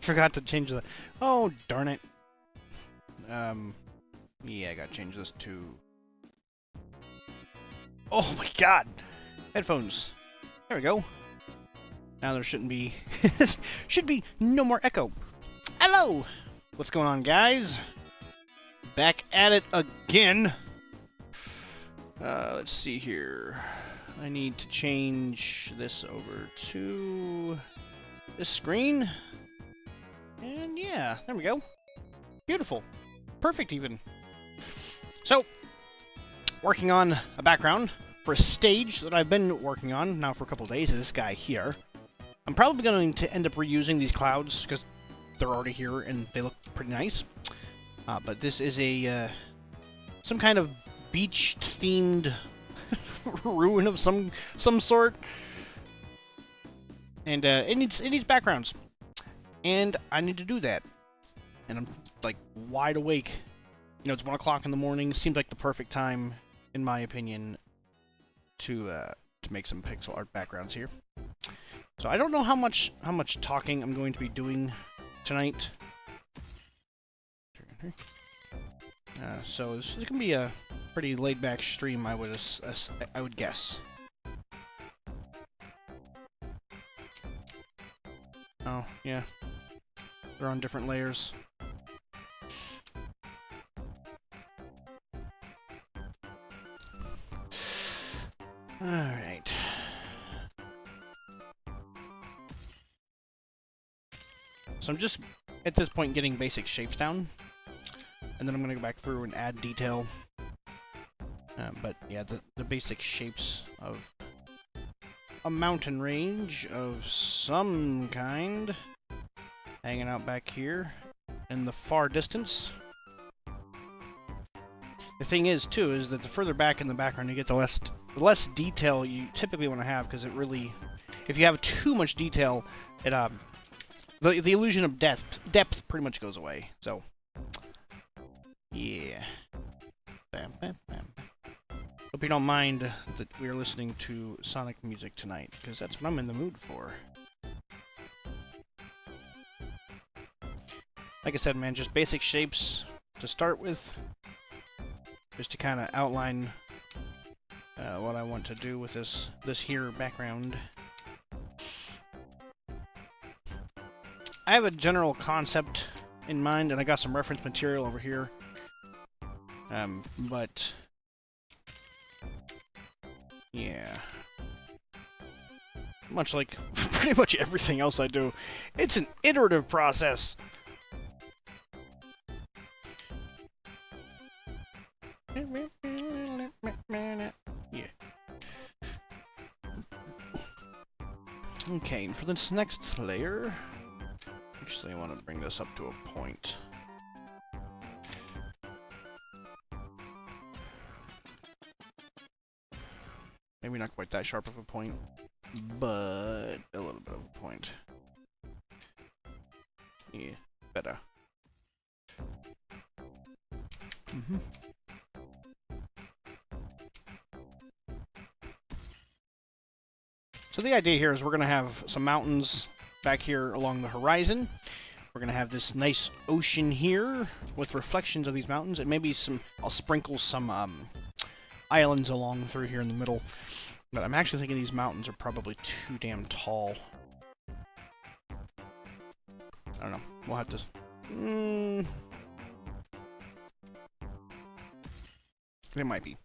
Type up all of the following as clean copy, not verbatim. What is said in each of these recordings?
Forgot to change the... Oh, darn it. Yeah, I gotta change this to... Oh my god! Headphones. There we go. Now there shouldn't be... should be no more echo. Hello! What's going on, guys? Back at it again. Let's see here. I need to change this over to this screen. And yeah, there we go. Beautiful. Perfect, even. So, working on a background for a stage that I've been working on now for a couple days, is this guy here. I'm probably going to end up reusing these clouds because they're already here and they look pretty nice. But this is a some kind of beach-themed ruin of some sort, and it needs backgrounds, and I need to do that. And I'm like wide awake. You know, it's 1 o'clock in the morning. Seems like the perfect time, in my opinion, to make some pixel art backgrounds here. So I don't know how much talking I'm going to be doing tonight. So this is gonna be a pretty laid-back stream, I would guess. Oh yeah, they're on different layers. All right. So I'm just at this point getting basic shapes down. And then I'm going to go back through and add detail. But yeah, the basic shapes of a mountain range of some kind hanging out back here in the far distance. The thing is, too, is that the further back in the background you get, the less detail you typically want to have, because it really, if you have too much detail, it the illusion of depth pretty much goes away. So. Yeah. Bam, bam, bam. Hope you don't mind that we're listening to Sonic music tonight, because that's what I'm in the mood for. Like I said, man, just basic shapes to start with. Just to kind of outline what I want to do with this here background. I have a general concept in mind, and I got some reference material over here. But yeah, much like pretty much everything else I do, it's an iterative process. Yeah. Okay, for this next layer, actually I want to bring this up to a point. Maybe not quite that sharp of a point, but a little bit of a point. Yeah, better. So the idea here is we're going to have some mountains back here along the horizon. We're going to have this nice ocean here with reflections of these mountains, and maybe I'll sprinkle some islands along through here in the middle. But I'm actually thinking these mountains are probably too damn tall. I don't know. We'll have to... They might be.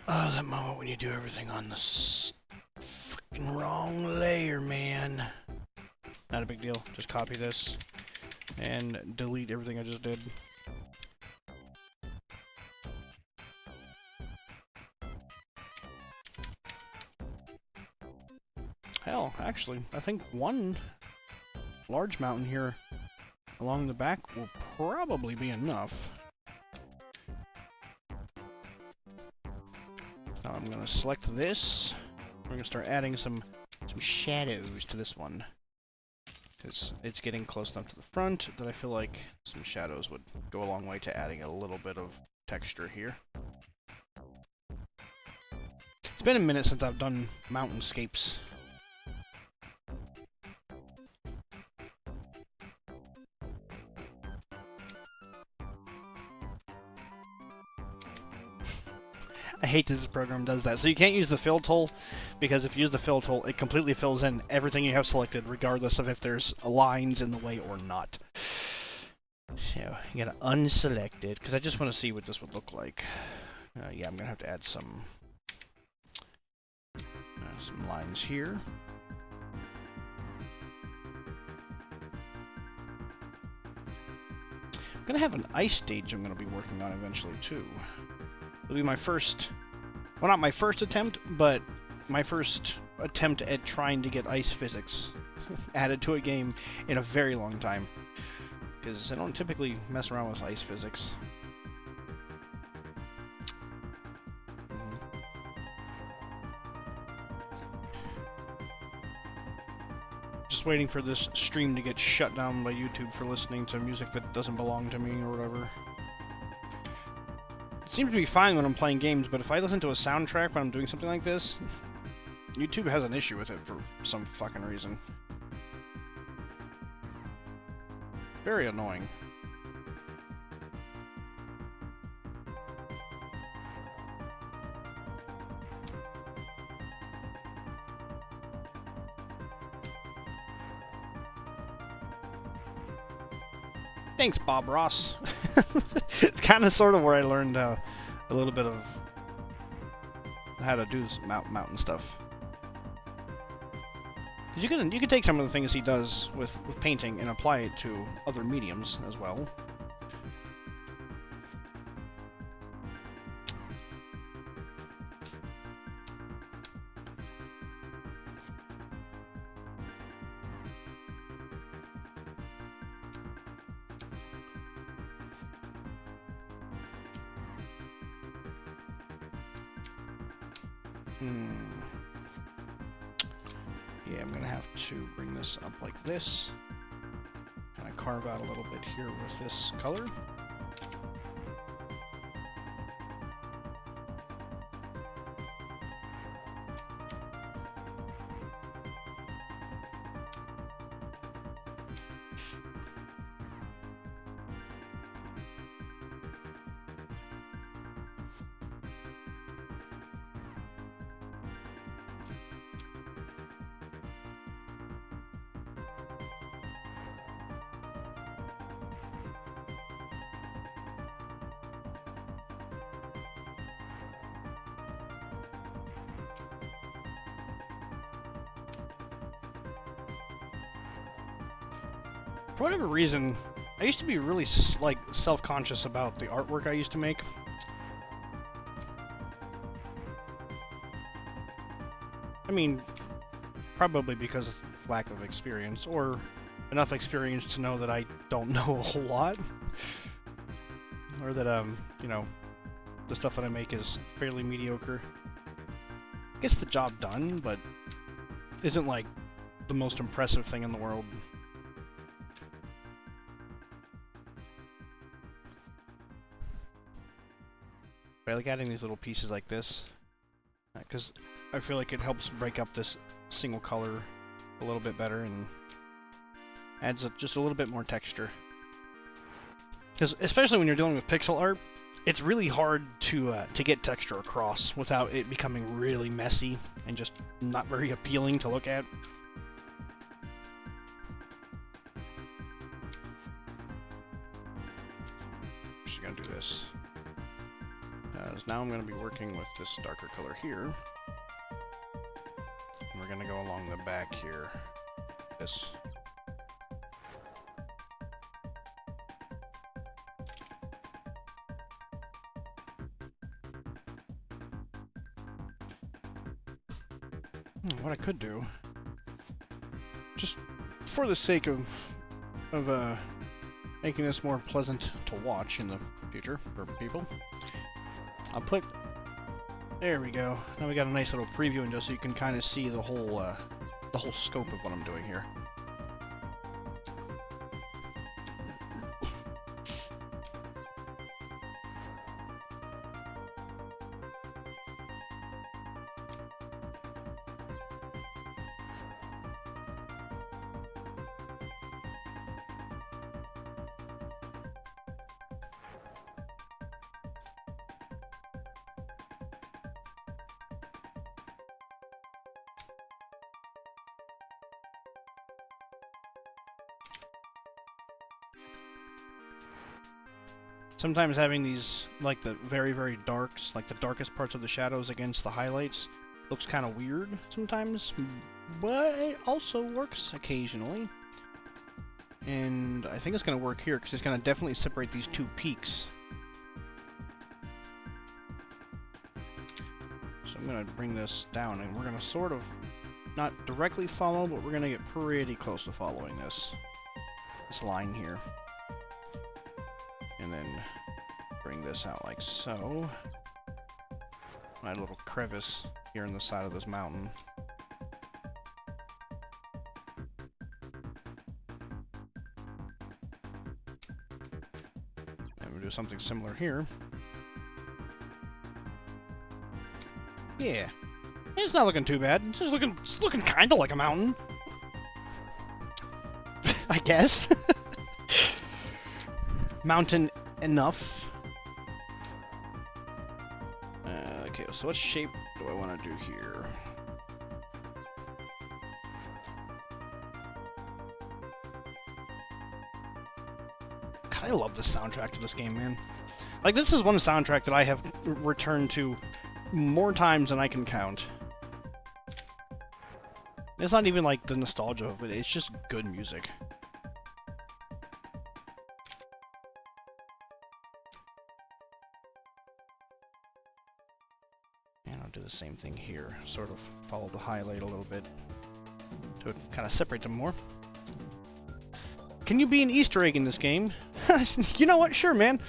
Oh, that moment when you do everything on the fucking wrong layer, man. Not a big deal. Just copy this and delete everything I just did. Hell, actually, I think one large mountain here along the back will probably be enough. Now I'm going to select this. We're going to start adding some shadows to this one. Because it's getting close enough to the front that I feel like some shadows would go a long way to adding a little bit of texture here. It's been a minute since I've done mountainscapes. I hate that this program does that. So you can't use the fill tool, because if you use the fill tool, it completely fills in everything you have selected, regardless of if there's lines in the way or not. So you gotta unselect it, because I just want to see what this would look like. Yeah, I'm gonna have to add some lines here. I'm gonna have an ice stage I'm gonna be working on eventually too. It'll be my first, well, not my first attempt, but my first attempt at trying to get ice physics added to a game in a very long time. Because I don't typically mess around with ice physics. Just waiting for this stream to get shut down by YouTube for listening to music that doesn't belong to me or whatever. It seems to be fine when I'm playing games, but if I listen to a soundtrack when I'm doing something like this, YouTube has an issue with it for some fucking reason. Very annoying. Thanks, Bob Ross. It's kind of sort of where I learned a little bit of how to do mountain stuff. You can take some of the things he does with painting and apply it to other mediums as well. Yeah, I'm gonna have to bring this up like this. Kind of carve out a little bit here with this color. For whatever reason, I used to be really self-conscious about the artwork I used to make. I mean, probably because of lack of experience, or enough experience to know that I don't know a whole lot. Or that, you know, the stuff that I make is fairly mediocre. Gets the job done, but isn't, like, the most impressive thing in the world. I like adding these little pieces like this, because I feel like it helps break up this single color a little bit better and adds just a little bit more texture. Because especially when you're dealing with pixel art, it's really hard to get texture across without it becoming really messy and just not very appealing to look at. Just gonna do this. Now I'm going to be working with this darker color here. And we're going to go along the back here. This. What I could do, just for the sake of making this more pleasant to watch in the future for people, I'll put. There we go. Now we got a nice little preview window, so you can kind of see the whole scope of what I'm doing here. Sometimes having these, like, the very, very darks, like the darkest parts of the shadows against the highlights, looks kind of weird sometimes, but it also works occasionally. And I think it's going to work here, because it's going to definitely separate these two peaks. So I'm going to bring this down, and we're going to sort of, not directly follow, but we're going to get pretty close to following this line here. And then bring this out like so. My little crevice here in the side of this mountain. And we'll do something similar here. Yeah. It's not looking too bad. It's looking kind of like a mountain. I guess. Mountain enough. Okay, so what shape do I want to do here? God, I love the soundtrack to this game, man. Like, this is one soundtrack that I have returned to more times than I can count. It's not even like the nostalgia of it, it's just good music. Do the same thing here. Sort of follow the highlight a little bit to kind of separate them more. Can you be an Easter egg in this game? You know what? Sure, man.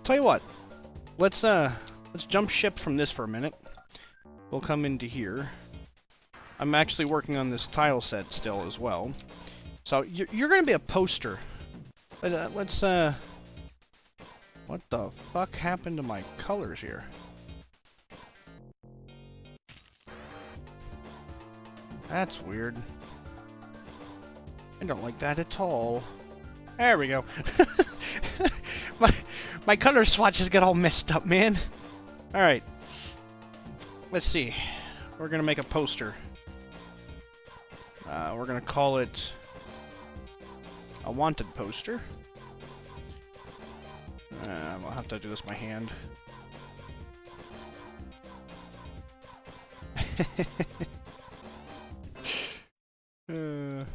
Tell you what. Let's jump ship from this for a minute. We'll come into here. I'm actually working on this tile set still as well. So you're going to be a poster. Let's what the fuck happened to my colors here? That's weird. I don't like that at all. There we go. my color swatches got all messed up, man. Alright. Let's see. We're gonna make a poster. We're gonna call it a wanted poster. I'll have to do this by hand. You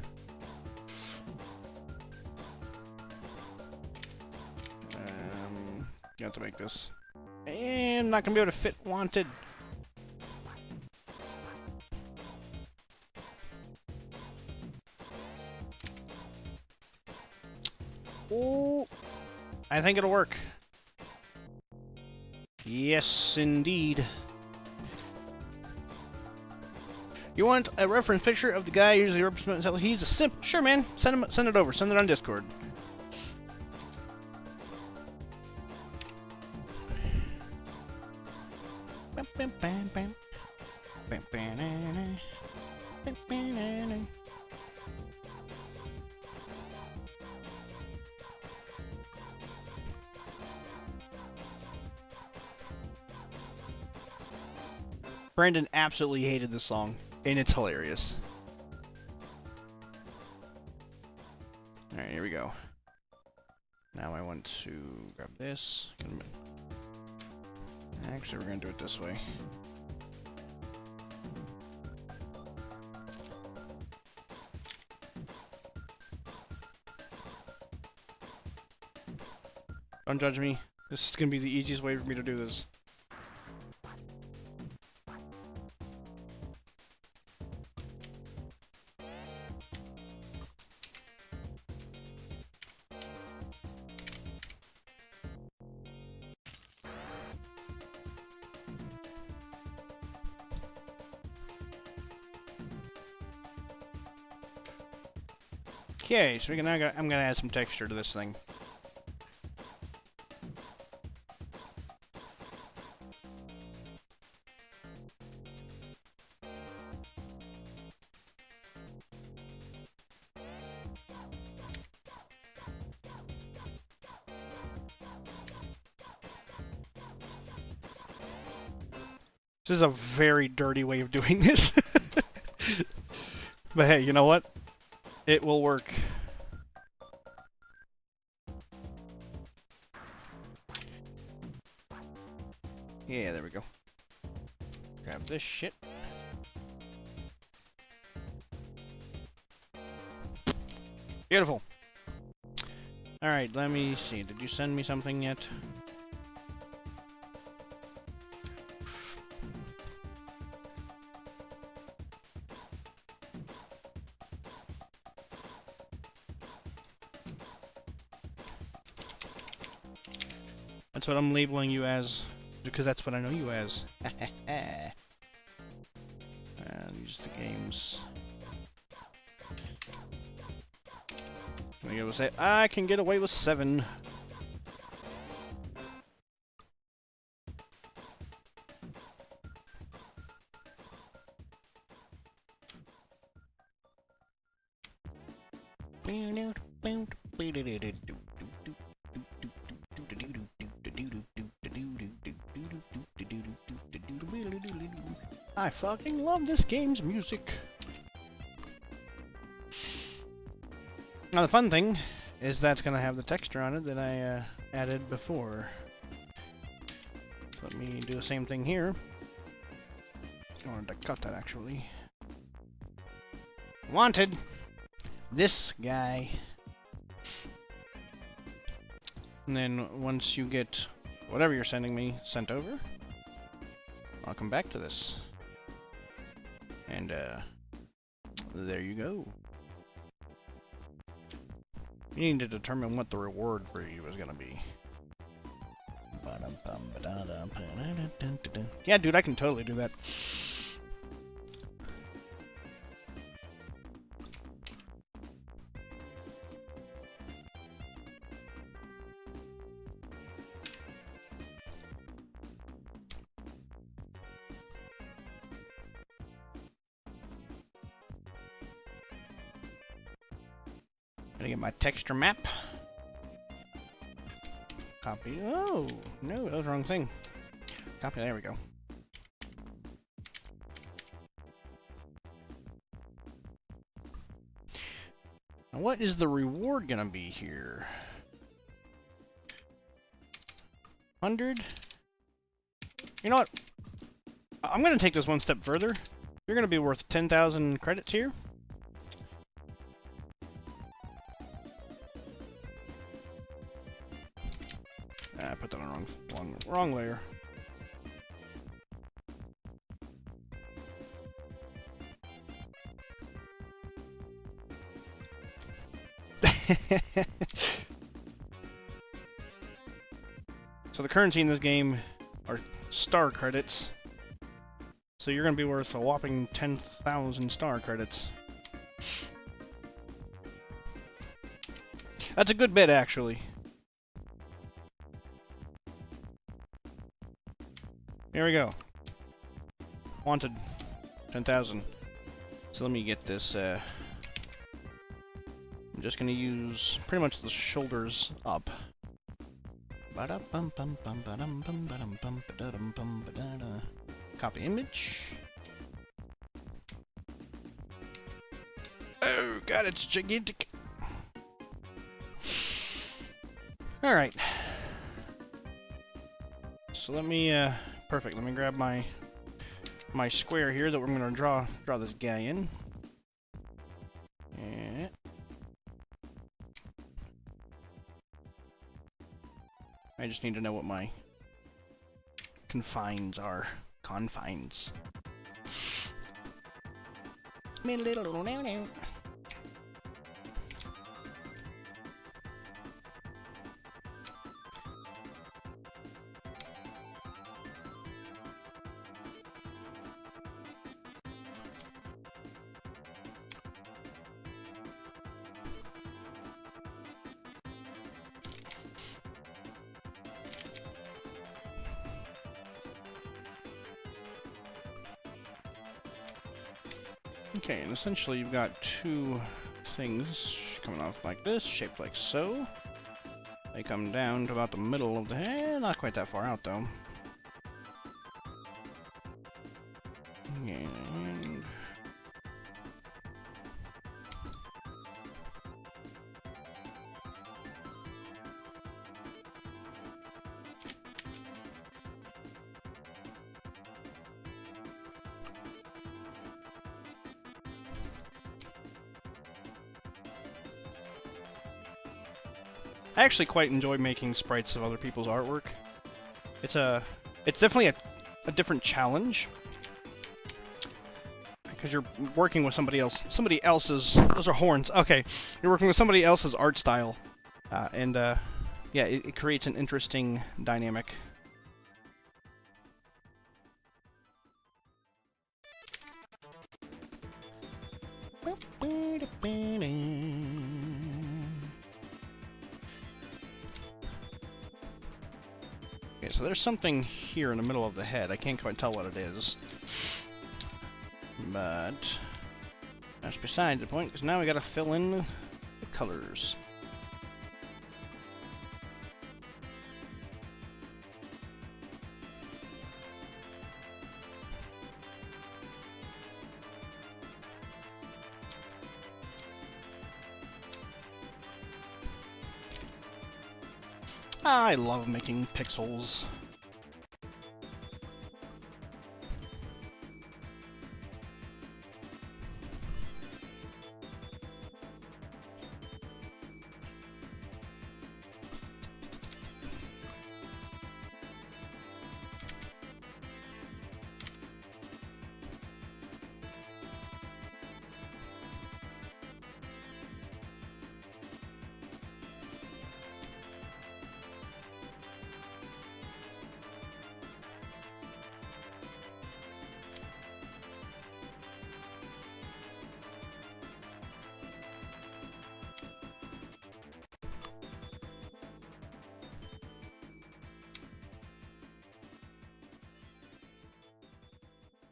have to make this. And I'm not gonna be able to fit wanted. Oh, I think it'll work. Yes, indeed. You want a reference picture of the guy who usually represents himself? He's a simp. Sure, man. Send it over. Send it on Discord. Brandon absolutely hated this song, and it's hilarious. Alright, here we go. Now I want to grab this. Actually, we're going to do it this way. Don't judge me. This is going to be the easiest way for me to do this. Okay, so I'm gonna add some texture to this thing. This is a very dirty way of doing this. But hey, you know what? It will work. Yeah, there we go. Grab this shit. Beautiful. Alright, let me see. Did you send me something yet? That's what I'm labeling you as, because that's what I know you as. And use the games. Can I go say I can get away with 7. I fucking love this game's music. Now the fun thing is that's gonna have the texture on it that I added before. Let me do the same thing here. I wanted to cut that actually. Wanted this guy. And then once you get whatever you're sending me sent over, I'll come back to this. And there you go. You need to determine what the reward for you is gonna be. Yeah, dude, I can totally do that. Gonna get my texture map. Copy. Oh, no, that was the wrong thing. Copy, there we go. Now, what is the reward gonna be here? 100? You know what? I'm gonna take this one step further. You're gonna be worth 10,000 credits here. I put that on the wrong layer. So the currency in this game are star credits. So you're going to be worth a whopping 10,000 star credits. That's a good bit, actually. Here we go. Wanted 10,000. So let me get this. I'm just gonna use pretty much the shoulders up. Copy image. Oh god, it's gigantic. All right. So let me. Perfect. Let me grab my square here that we're going to draw this guy in. And I just need to know what my confines are. Confines. Okay, and essentially you've got two things coming off like this, shaped like so. They come down to about the middle of the head, not quite that far out though. And I actually quite enjoy making sprites of other people's artwork. It's definitely a different challenge because you're working with somebody else's. Those are horns. Okay, you're working with somebody else's art style, and yeah, it creates an interesting dynamic. Okay, so there's something here in the middle of the head. I can't quite tell what it is. But that's beside the point, because now we gotta fill in the colors. I love making pixels.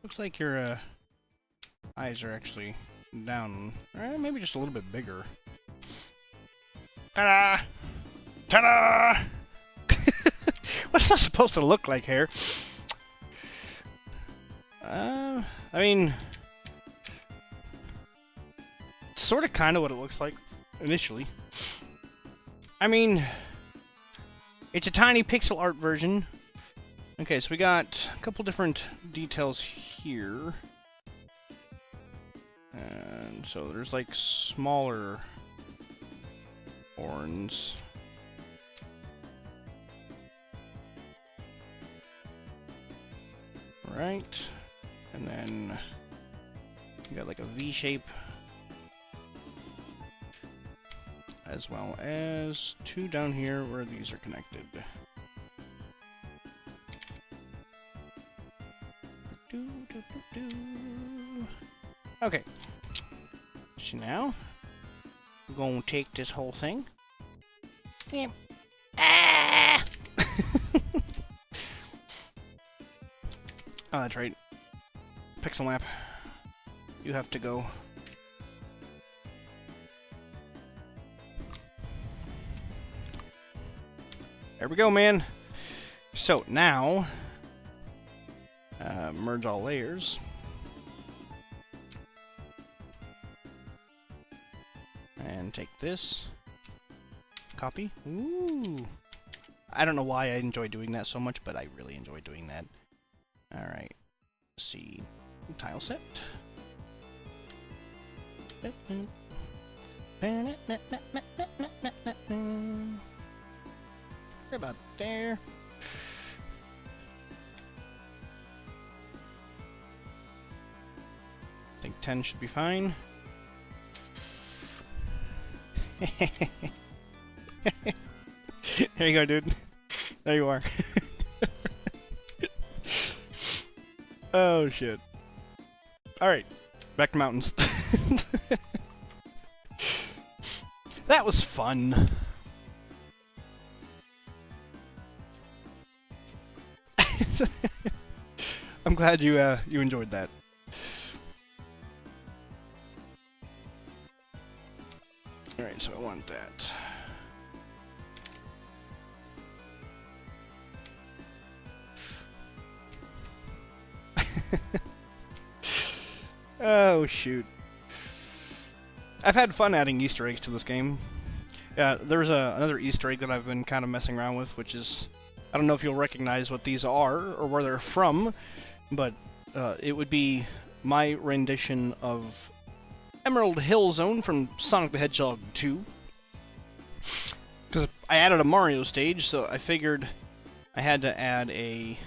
Looks like your eyes are actually down, maybe just a little bit bigger. Ta-da! Ta-da! What's that supposed to look like, hair? I mean, sort of kind of what it looks like initially. I mean, it's a tiny pixel art version. Okay, so we got a couple different details here. And so there's like smaller horns. Right. And then you got like a V shape. As well as two down here where these are connected. Okay, so now we're going to take this whole thing. Yeah. Ah! Oh, that's right. Pixel map. You have to go. There we go, man. So now, merge all layers. And take this. Copy. Ooh. I don't know why I enjoy doing that so much, but I really enjoy doing that. Alright. See. Tile set. About there. I think 10 should be fine. There you go, dude. There you are. Oh, shit. Alright. Back to mountains. That was fun. I'm glad you enjoyed that. so I want that. Oh, shoot. I've had fun adding Easter eggs to this game. There's another Easter egg that I've been kind of messing around with, which is... I don't know if you'll recognize what these are or where they're from, but it would be my rendition of Emerald Hill Zone from Sonic the Hedgehog 2. Because I added a Mario stage, so I figured I had to add a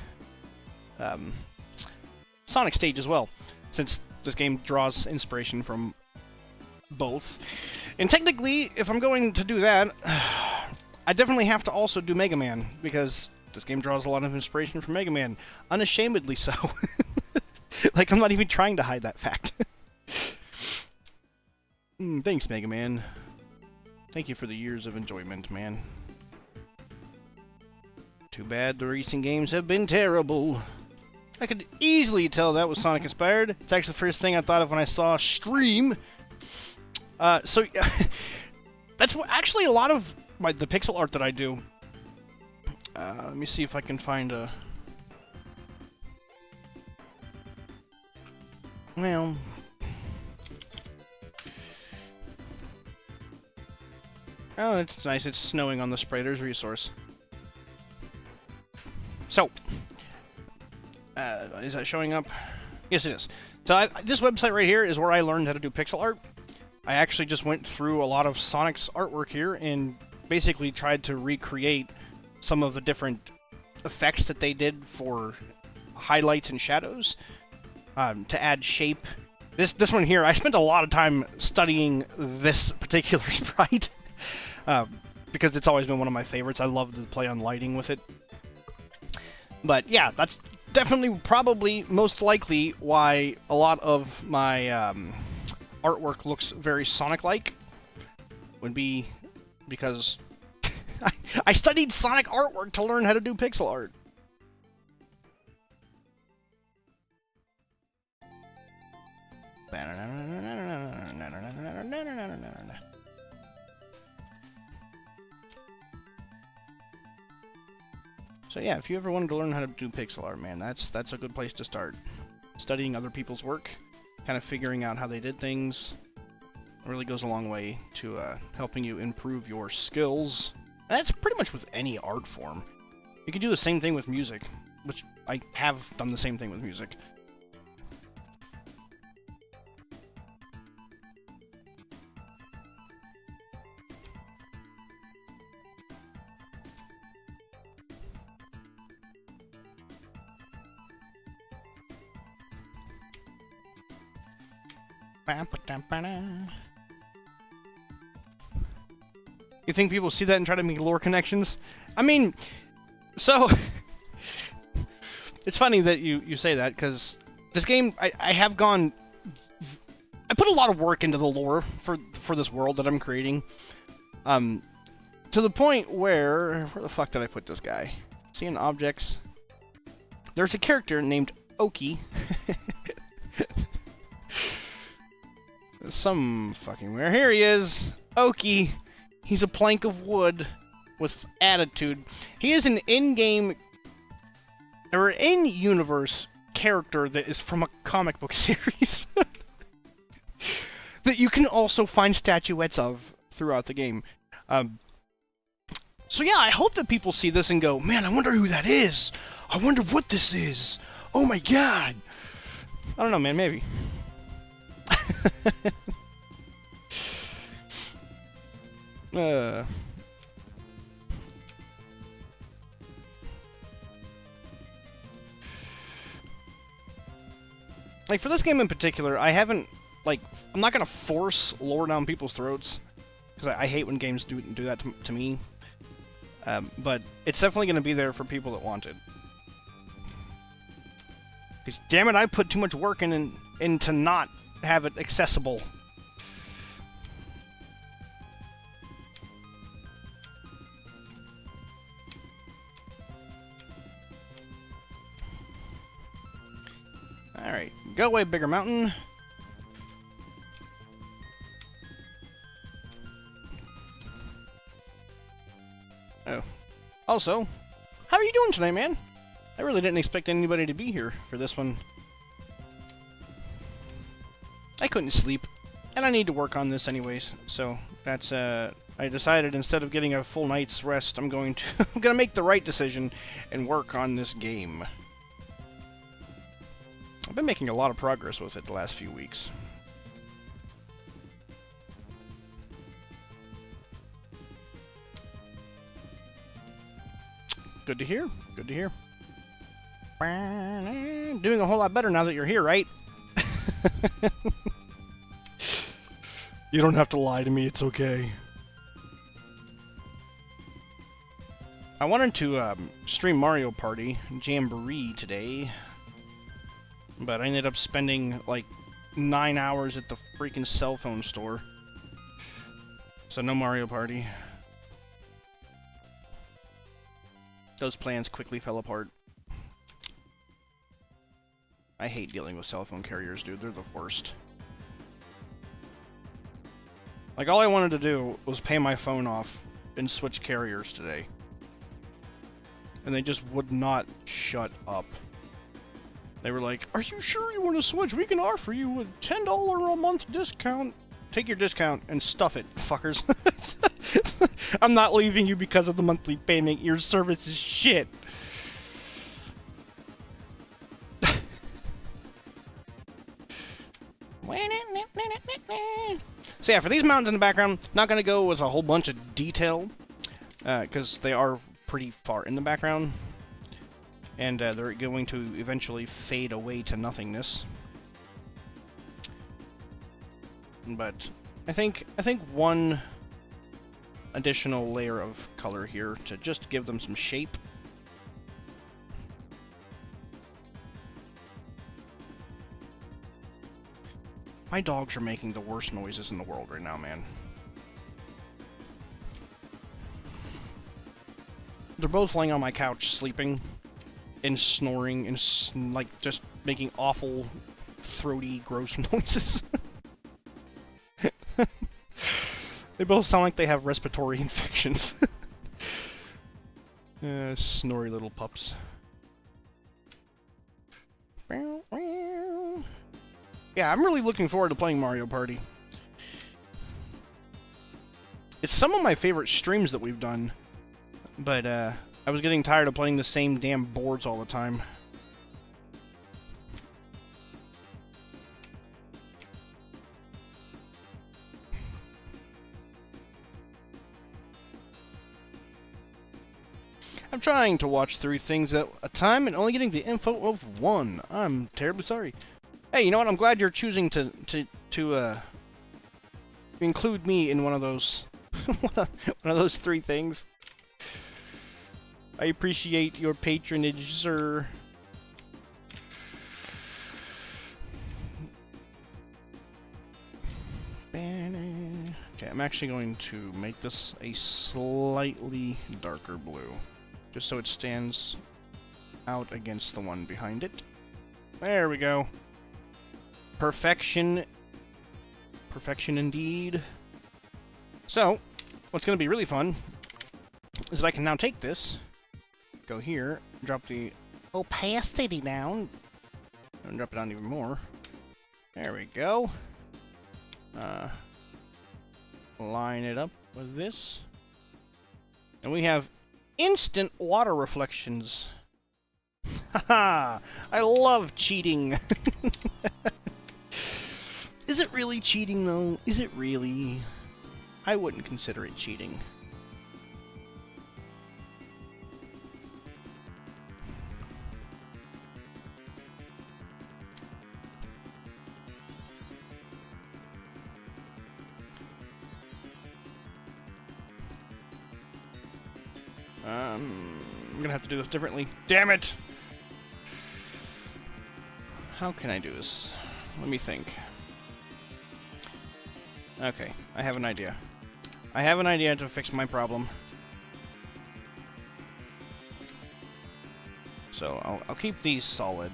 Sonic stage as well, since this game draws inspiration from both. And technically, if I'm going to do that, I definitely have to also do Mega Man, because this game draws a lot of inspiration from Mega Man. Unashamedly so. Like, I'm not even trying to hide that fact. Thanks, Mega Man. Thank you for the years of enjoyment, man. Too bad the recent games have been terrible. I could easily tell that was Sonic inspired. It's actually the first thing I thought of when I saw Stream. So that's what, actually a lot of the pixel art that I do. Let me see if I can find a... Well... Oh, it's nice. It's snowing on the spray. There's resource. So... is that showing up? Yes, it is. So this website right here is where I learned how to do pixel art. I actually just went through a lot of Sonic's artwork here and basically tried to recreate some of the different effects that they did for highlights and shadows to add shape. This one here, I spent a lot of time studying this particular sprite because it's always been one of my favorites. I love the play on lighting with it. But yeah, that's definitely, probably, most likely why a lot of my artwork looks very Sonic-like. Would be because I studied Sonic artwork to learn how to do pixel art. So yeah, if you ever wanted to learn how to do pixel art, man, that's a good place to start. Studying other people's work, kind of figuring out how they did things, really goes a long way to helping you improve your skills. And that's pretty much with any art form. You can do the same thing with music, which I have done the same thing with music. You think people see that and try to make lore connections? I mean, so... It's funny that you say that, because this game, I have gone... I put a lot of work into the lore for this world that I'm creating. To the point where... Where the fuck did I put this guy? Seeing objects. There's a character named Oki. Some fucking where. Here he is! Oki! He's a plank of wood with attitude. He is an in-game... or in-universe character that is from a comic book series. That you can also find statuettes of throughout the game. So yeah, I hope that people see this and go, man, I wonder who that is! I wonder what this is! Oh my god! I don't know, man, maybe. Like, for this game in particular, I haven't, like, I'm not gonna force lore down people's throats, because I hate when games do that to me. But it's definitely gonna be there for people that want it. Because, damn it, I put too much work in to not have it accessible. Alright, go away, bigger mountain. Also, how are you doing tonight, man? I really didn't expect anybody to be here for this one. I couldn't sleep, and I need to work on this anyways, so that's, I decided instead of getting a full night's rest, I'm going to I'm gonna make the right decision and work on this game. I've been making a lot of progress with it the last few weeks. Good to hear. Good to hear. Doing a whole lot better now that you're here, right? You don't have to lie to me, it's okay. I wanted to stream Mario Party Jamboree today, but I ended up spending like 9 hours at the freaking cell phone store. So no Mario Party. Those plans quickly fell apart. I hate dealing with cell phone carriers, dude. They're the worst. Like, all I wanted to do was pay my phone off and switch carriers today. And they just would not shut up. They were like, "Are you sure you want to switch? We can offer you a $10 a month discount." Take your discount and stuff it, fuckers. I'm not leaving you because of the monthly payment. Your service is shit. So yeah, for these mountains in the background, not going to go with a whole bunch of detail, because they are pretty far in the background, and they're going to eventually fade away to nothingness. But I think one additional layer of color here to just give them some shape. My dogs are making the worst noises in the world right now, man. They're both laying on my couch sleeping and snoring and like just making awful, throaty, gross noises. They both sound like they have respiratory infections. Snory little pups. Yeah, I'm really looking forward to playing Mario Party. It's some of my favorite streams that we've done, but I was getting tired of playing the same damn boards all the time. I'm trying to watch 3 things at a time and only getting the info of 1. I'm terribly sorry. Hey, you know what? I'm glad you're choosing to include me in one of those one of those 3 things. I appreciate your patronage, sir. Okay, I'm actually going to make this a slightly darker blue, just so it stands out against the one behind it. There we go. Perfection. Perfection indeed. So, what's going to be really fun is that I can now take this, go here, drop the opacity down, and drop it down even more. There we go. Line it up with this. And we have instant water reflections. Haha! I love cheating! Is it really cheating, though? Is it really? I wouldn't consider it cheating. I'm gonna have to do this differently. Damn it! How can I do this? Let me think. Okay, I have an idea. I have an idea to fix my problem. So, I'll keep these solid.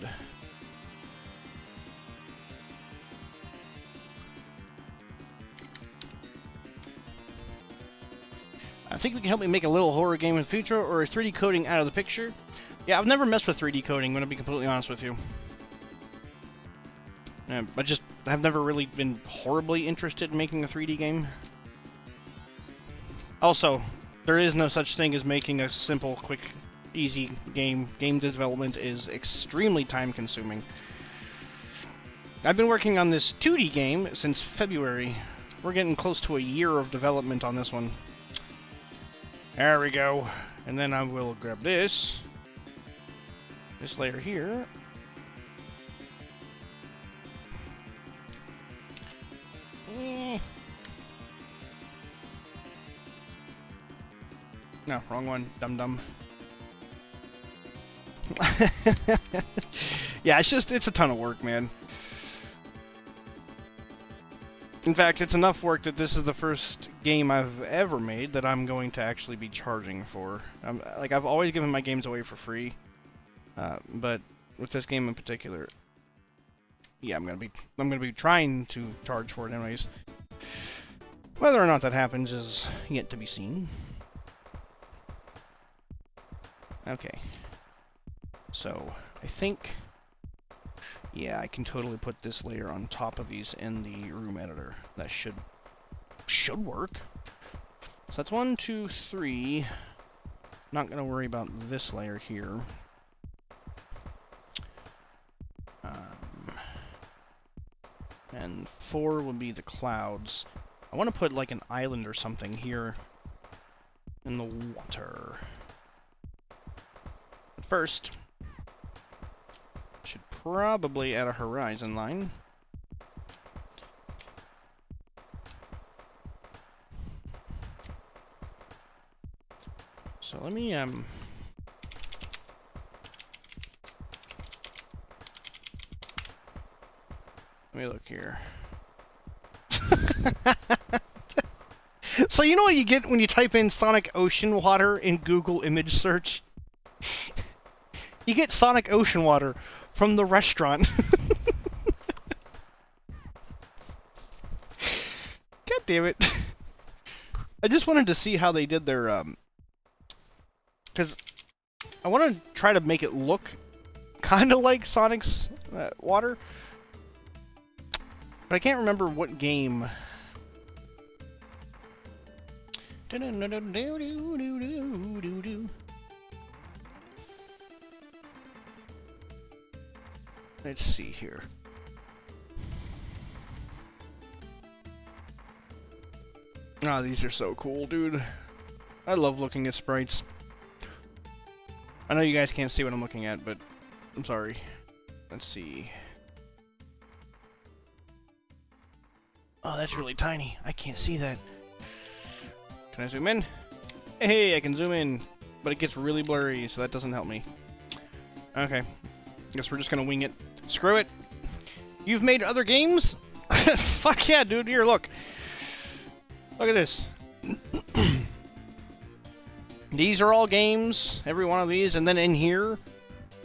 I think we can help me make a little horror game in the future, or is 3D coding out of the picture? Yeah, I've never messed with 3D coding, I'm gonna be completely honest with you. I've never really been horribly interested in making a 3D game. Also, there is no such thing as making a simple, quick, easy game. Game development is extremely time-consuming. I've been working on this 2D game since February. We're getting close to a year of development on this one. There we go. And then I will grab this layer here. No, wrong one. Dum-dum. Yeah, it's a ton of work, man. In fact, it's enough work that this is the first game I've ever made that I'm going to actually be charging for. Like, I've always given my games away for free, but with this game in particular, yeah, I'm gonna be trying to charge for it anyways. Whether or not that happens is yet to be seen. Okay. So, I think, yeah, I can totally put this layer on top of these in the room editor. That should work. So that's 1, 2, 3. Not gonna worry about this layer here. And 4 would be the clouds. I want to put like an island or something here in the water. But first, should probably add a horizon line. So let me look here. So you know what you get when you type in Sonic Ocean Water in Google image search? You get Sonic Ocean Water from the restaurant. God damn it. I just wanted to see how they did their, because I want to try to make it look kind of like Sonic's water. But I can't remember what game. Let's see here. Ah, these are so cool, dude. I love looking at sprites. I know you guys can't see what I'm looking at, but I'm sorry. Let's see. Oh, that's really tiny. I can't see that. Can I zoom in? Hey, I can zoom in, but it gets really blurry, so that doesn't help me. Okay. Guess we're just gonna wing it. Screw it. You've made other games? Fuck yeah, dude. Here, look. Look at this. These are all games. Every one of these, and then in here,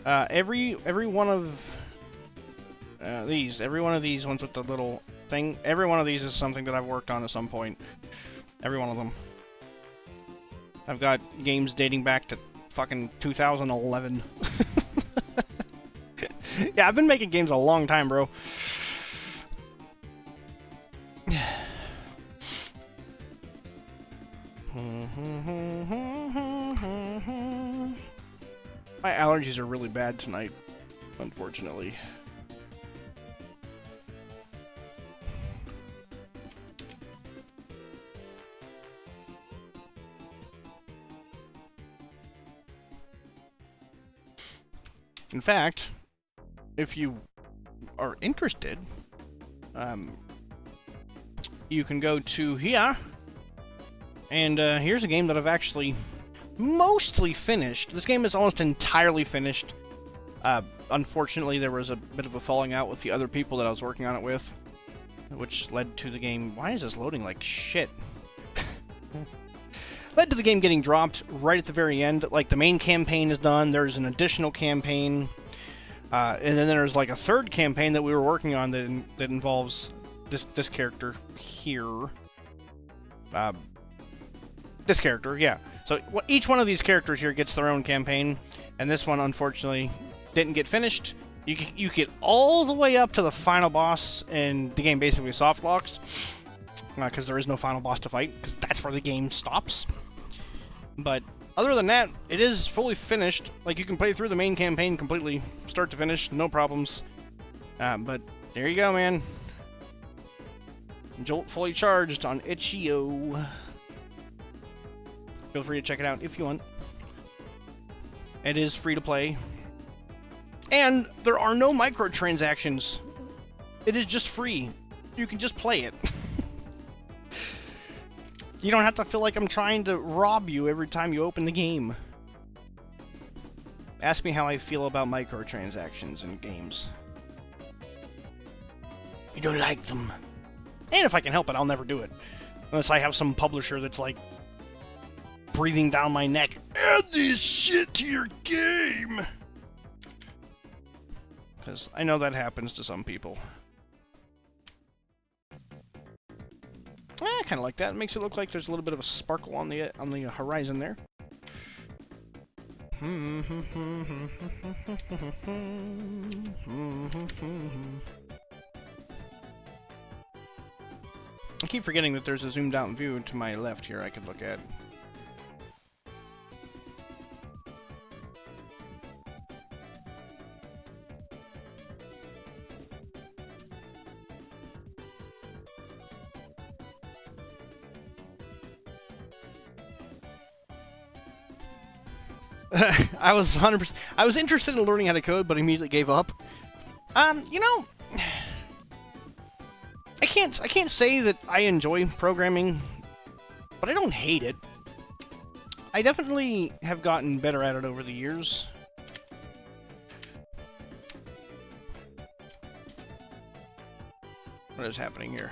every one of these, every one of these ones with the little thing, every one of these is something that I've worked on at some point. Every one of them. I've got games dating back to fucking 2011. Yeah, I've been making games a long time, bro. My allergies are really bad tonight, unfortunately. In fact, if you are interested, you can go to here, and here's a game that I've actually mostly finished. This game is almost entirely finished. Unfortunately, there was a bit of a falling out with the other people that I was working on it with, which led to the game... Why is this loading like shit? Led to the game getting dropped right at the very end. Like, the main campaign is done, there's an additional campaign, and then there's like a third campaign that we were working on that involves this character here. This character, yeah. So each one of these characters here gets their own campaign, and this one, unfortunately, didn't get finished. You get all the way up to the final boss, and the game basically soft locks, because there is no final boss to fight, because that's where the game stops. But other than that, it is fully finished. Like, you can play through the main campaign completely, start to finish, no problems. But there you go, man. Jolt fully charged on itch.io. Feel free to check it out if you want. It is free to play. And there are no microtransactions. It is just free. You can just play it. You don't have to feel like I'm trying to rob you every time you open the game. Ask me how I feel about microtransactions in games. You don't like them. And if I can help it, I'll never do it. Unless I have some publisher that's like breathing down my neck. Add this shit to your game! Because I know that happens to some people. I kind of like that. It makes it look like there's a little bit of a sparkle on the horizon there. I keep forgetting that there's a zoomed out view to my left here I could look at. I was 100%. I was interested in learning how to code, but immediately gave up. You know, I can't say that I enjoy programming, but I don't hate it. I definitely have gotten better at it over the years. What is happening here?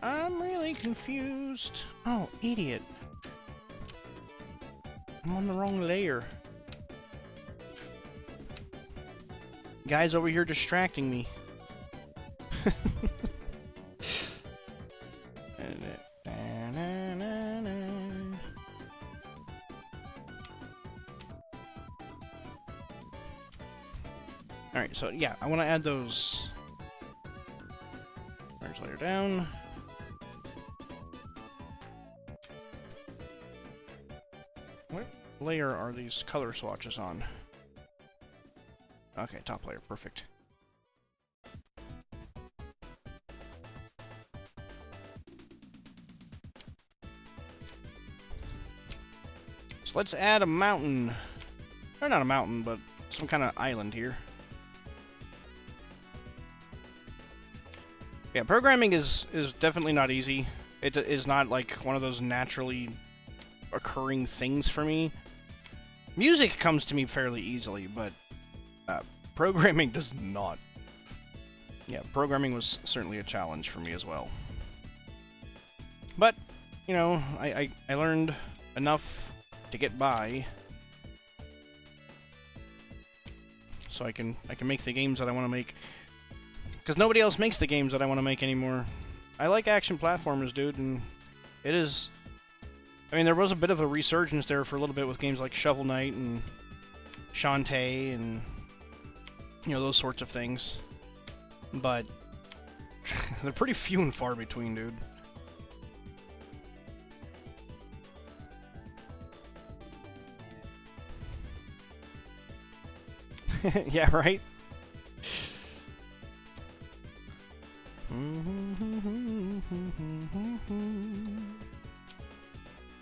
I'm really confused. Oh, idiot. I'm on the wrong layer. Guy's over here distracting me. Alright, so yeah, I want to add those. First layer down. What layer are these color swatches on? Okay, top layer, perfect. So let's add a mountain. Or not a mountain, but some kind of island here. Yeah, programming is definitely not easy. It is not like one of those naturally occurring things for me. Music comes to me fairly easily, but programming does not. Yeah, programming was certainly a challenge for me as well. But, you know, I learned enough to get by, so I can make the games that I want to make. Because nobody else makes the games that I want to make anymore. I like action platformers, dude, and it is. I mean, there was a bit of a resurgence there for a little bit with games like Shovel Knight and Shantae and, you know, those sorts of things. But they're pretty few and far between, dude. Yeah, right?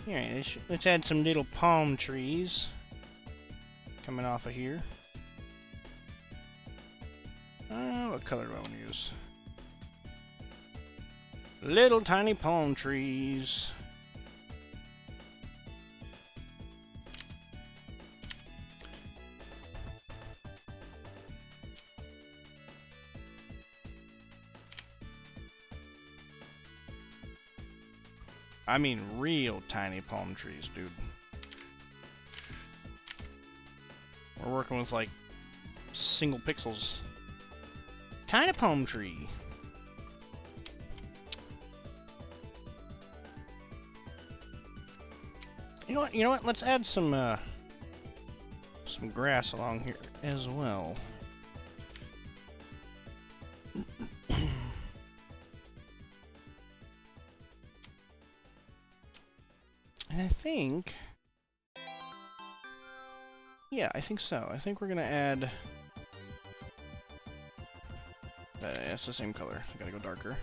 Alright, let's add some little palm trees coming off of here. What color do I want to use? Little tiny palm trees. I mean, real tiny palm trees, dude. We're working with, like, single pixels. Tiny palm tree. You know what? You know what? Let's add some grass along here as well. And I think... yeah, I think so. I think we're gonna add... yeah, it's the same color. I gotta go darker.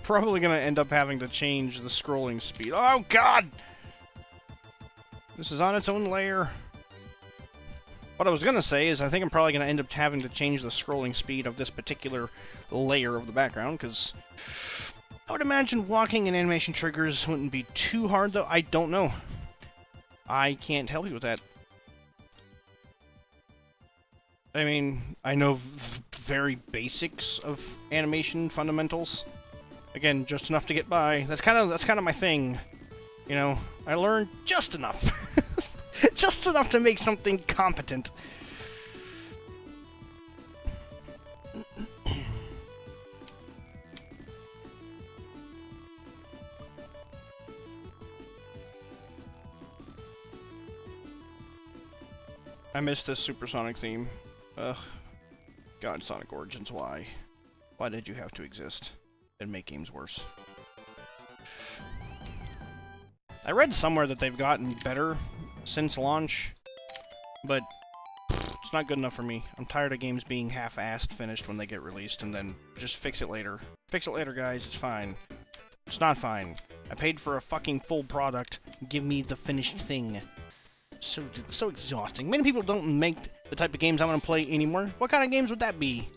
Probably gonna end up having to change the scrolling speed. Oh god! This is on its own layer. What I was gonna say is I think I'm probably gonna end up having to change the scrolling speed of this particular layer of the background, because I would imagine walking and animation triggers wouldn't be too hard, though. I don't know. I can't help you with that. I mean, I know very basics of animation fundamentals. Again, just enough to get by. That's kind of my thing. You know, I learned just enough. Just enough to make something competent. I missed this Supersonic theme. Ugh. God, Sonic Origins, why? Why did you have to exist and make games worse? I read somewhere that they've gotten better since launch, but it's not good enough for me. I'm tired of games being half-assed finished when they get released, and then just fix it later. Fix it later, guys, it's fine. It's not fine. I paid for a fucking full product. Give me the finished thing. So exhausting. Many people don't make the type of games I want to play anymore. What kind of games would that be?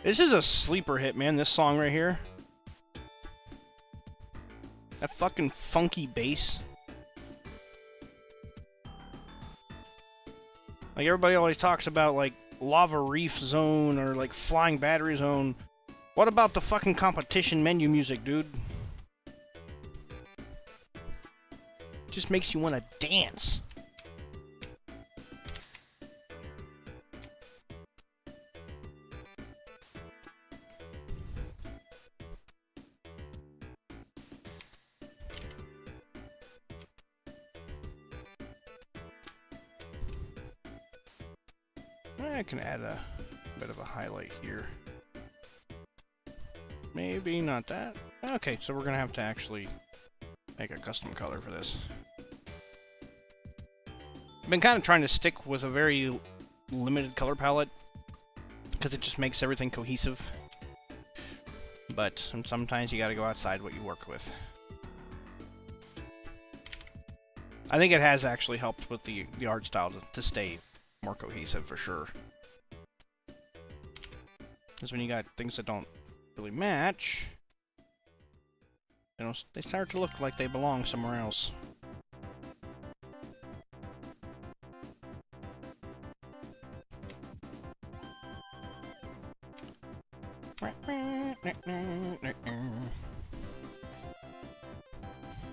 This is a sleeper hit, man, this song right here. That fucking funky bass. Like, everybody always talks about, like, Lava Reef Zone or, like, Flying Battery Zone. What about the fucking competition menu music, dude? Just makes you want to dance. I can add a bit of a highlight here. Maybe not that. Okay, so we're gonna have to actually make a custom color for this. I've been kind of trying to stick with a very limited color palette because it just makes everything cohesive. But sometimes you gotta go outside what you work with. I think it has actually helped with the art style to stay more cohesive for sure. Because when you got things that don't really match, you know, they start to look like they belong somewhere else.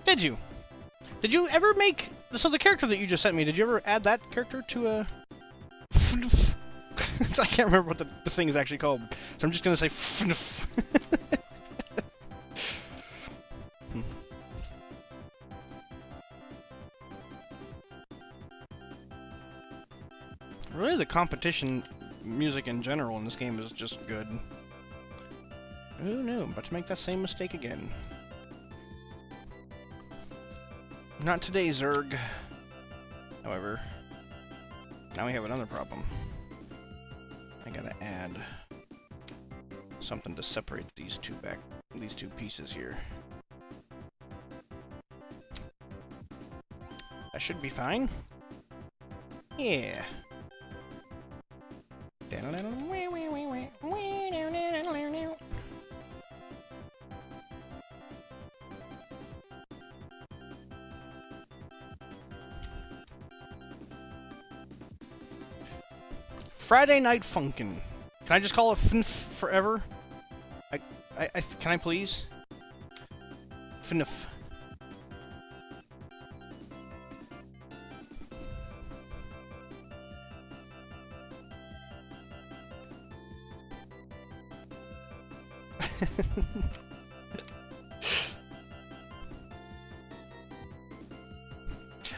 Did you ever make... So the character that you just sent me, did you ever add that character to a... I can't remember what the thing is actually called, so I'm just gonna say Really, the competition music in general in this game is just good. Oh no, I'm about to make that same mistake again. Not today, Zerg. However, now we have another problem. I gotta add something to separate these two pieces here. That should be fine. Yeah. Friday Night Funkin'. Can I just call it FNF forever? Can I please? FNF.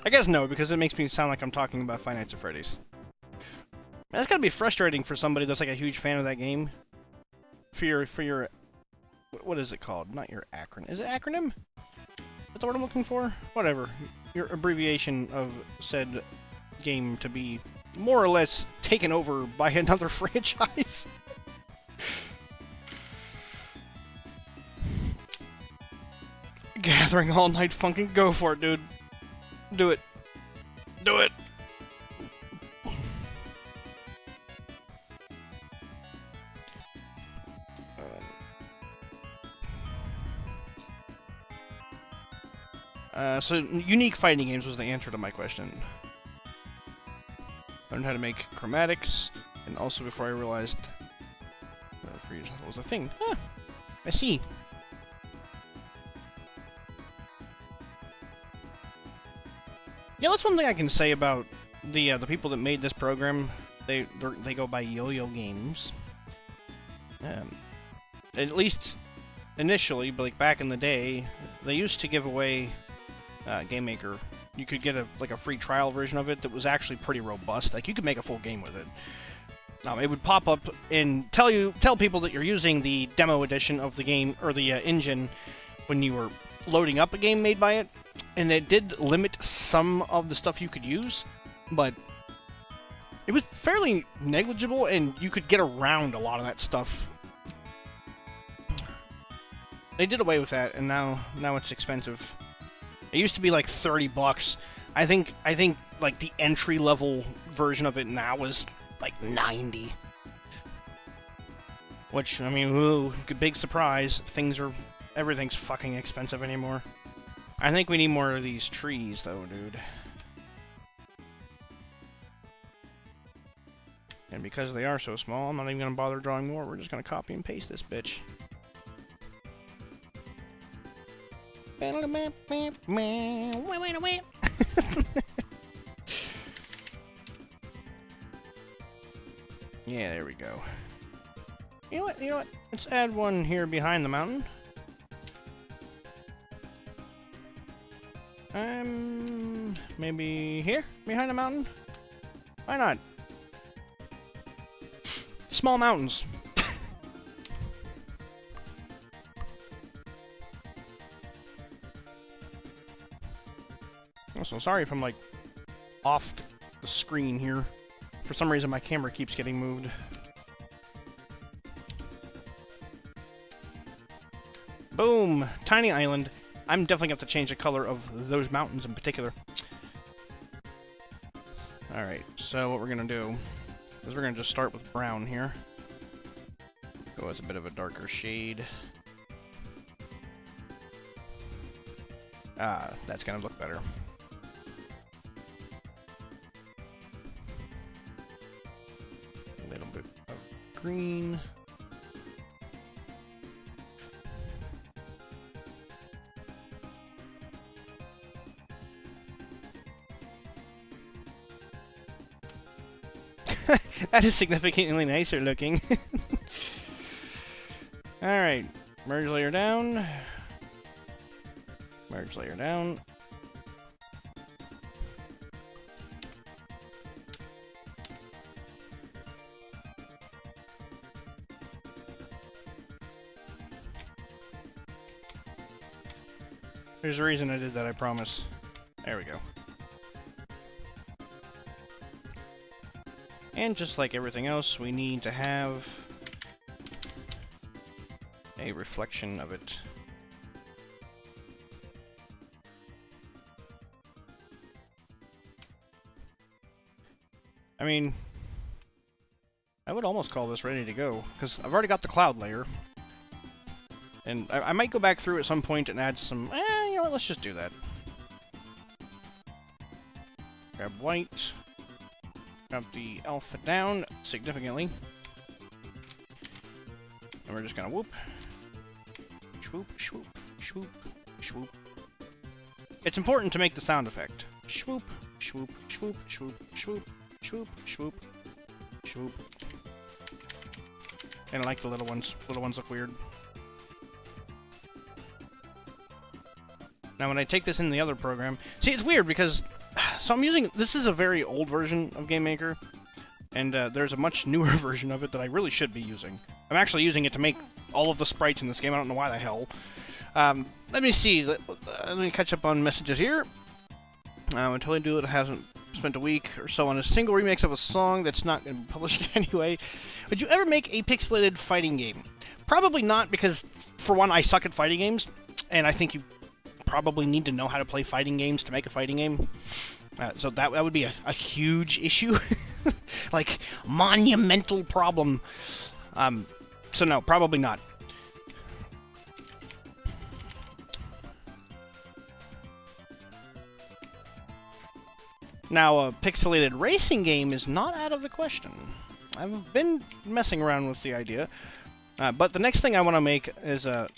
I guess no, because it makes me sound like I'm talking about Five Nights at Freddy's. That's gotta be frustrating for somebody that's like a huge fan of that game. For your, what is it called? Not your acronym. Is it acronym? That's the word I'm looking for? Whatever. Your abbreviation of said game to be more or less taken over by another franchise. Gathering all night funkin', go for it, dude. Do it. Do it. So unique fighting games was the answer to my question. I learned how to make chromatics, and also before I realized freeze was a thing. Huh. I see. Yeah, that's one thing I can say about the people that made this program. They go by Yo-Yo Games. At least initially, but like back in the day, they used to give away Game Maker. You could get a free trial version of it that was actually pretty robust. Like you could make a full game with it. It would pop up and tell people that you're using the demo edition of the game or the engine when you were loading up a game made by it. And it did limit some of the stuff you could use, but it was fairly negligible, and you could get around a lot of that stuff. They did away with that, and now it's expensive. It used to be like $30. I think like the entry level version of it now is like $90. Which, I mean, ooh, big surprise. Everything's fucking expensive anymore. I think we need more of these trees, though, dude. And because they are so small, I'm not even gonna bother drawing more. We're just gonna copy and paste this bitch. Yeah, there we go. You know what? Let's add one here behind the mountain. Maybe here, behind the mountain? Why not? Small mountains. Also, sorry if I'm, like, off the screen here. For some reason, my camera keeps getting moved. Boom! Tiny island. I'm definitely going to have to change the color of those mountains in particular. Alright, so what we're going to do is we're going to just start with brown here. Go with a bit of a darker shade. That's going to look better. A little bit of green. That is significantly nicer looking. Alright, merge layer down. Merge layer down. There's a reason I did that, I promise. There we go. And just like everything else, we need to have a reflection of it. I mean, I would almost call this ready to go, because I've already got the cloud layer. And I might go back through at some point and add some... you know what, let's just do that. Grab white. Drop the alpha down significantly. And we're just gonna whoop. Swoop, swoop, swoop, swoop. It's important to make the sound effect. Swoop, swoop, swoop, swoop, swoop, swoop, swoop, swoop. And I like the little ones. Little ones look weird. Now when I take this in the other program... See, it's weird because... So I'm using... This is a very old version of GameMaker. And there's a much newer version of it that I really should be using. I'm actually using it to make all of the sprites in this game. I don't know why the hell. Let me see. Let me catch up on messages here. Until I do it, I haven't spent a week or so on a single remix of a song that's not going to be published anyway. Would you ever make a pixelated fighting game? Probably not, because, for one, I suck at fighting games. And I think you probably need to know how to play fighting games to make a fighting game. So that would be a huge issue. Like, monumental problem. So no, probably not. Now, a pixelated racing game is not out of the question. I've been messing around with the idea. But the next thing I want to make is a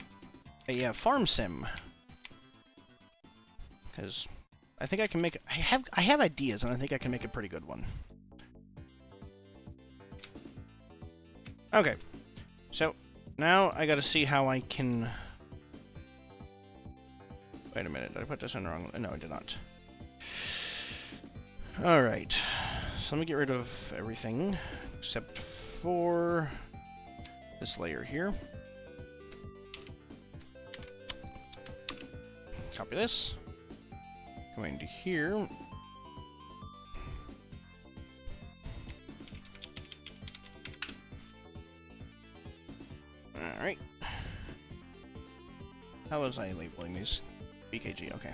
farm sim. Because I think I can make it... I have ideas, and I think I can make a pretty good one. Okay. So, now I gotta see how I can... Wait a minute, did I put this in the wrong... No, I did not. Alright. So let me get rid of everything, except for this layer here. Copy this. Going to here. Alright. How was I labeling these? BKG, okay.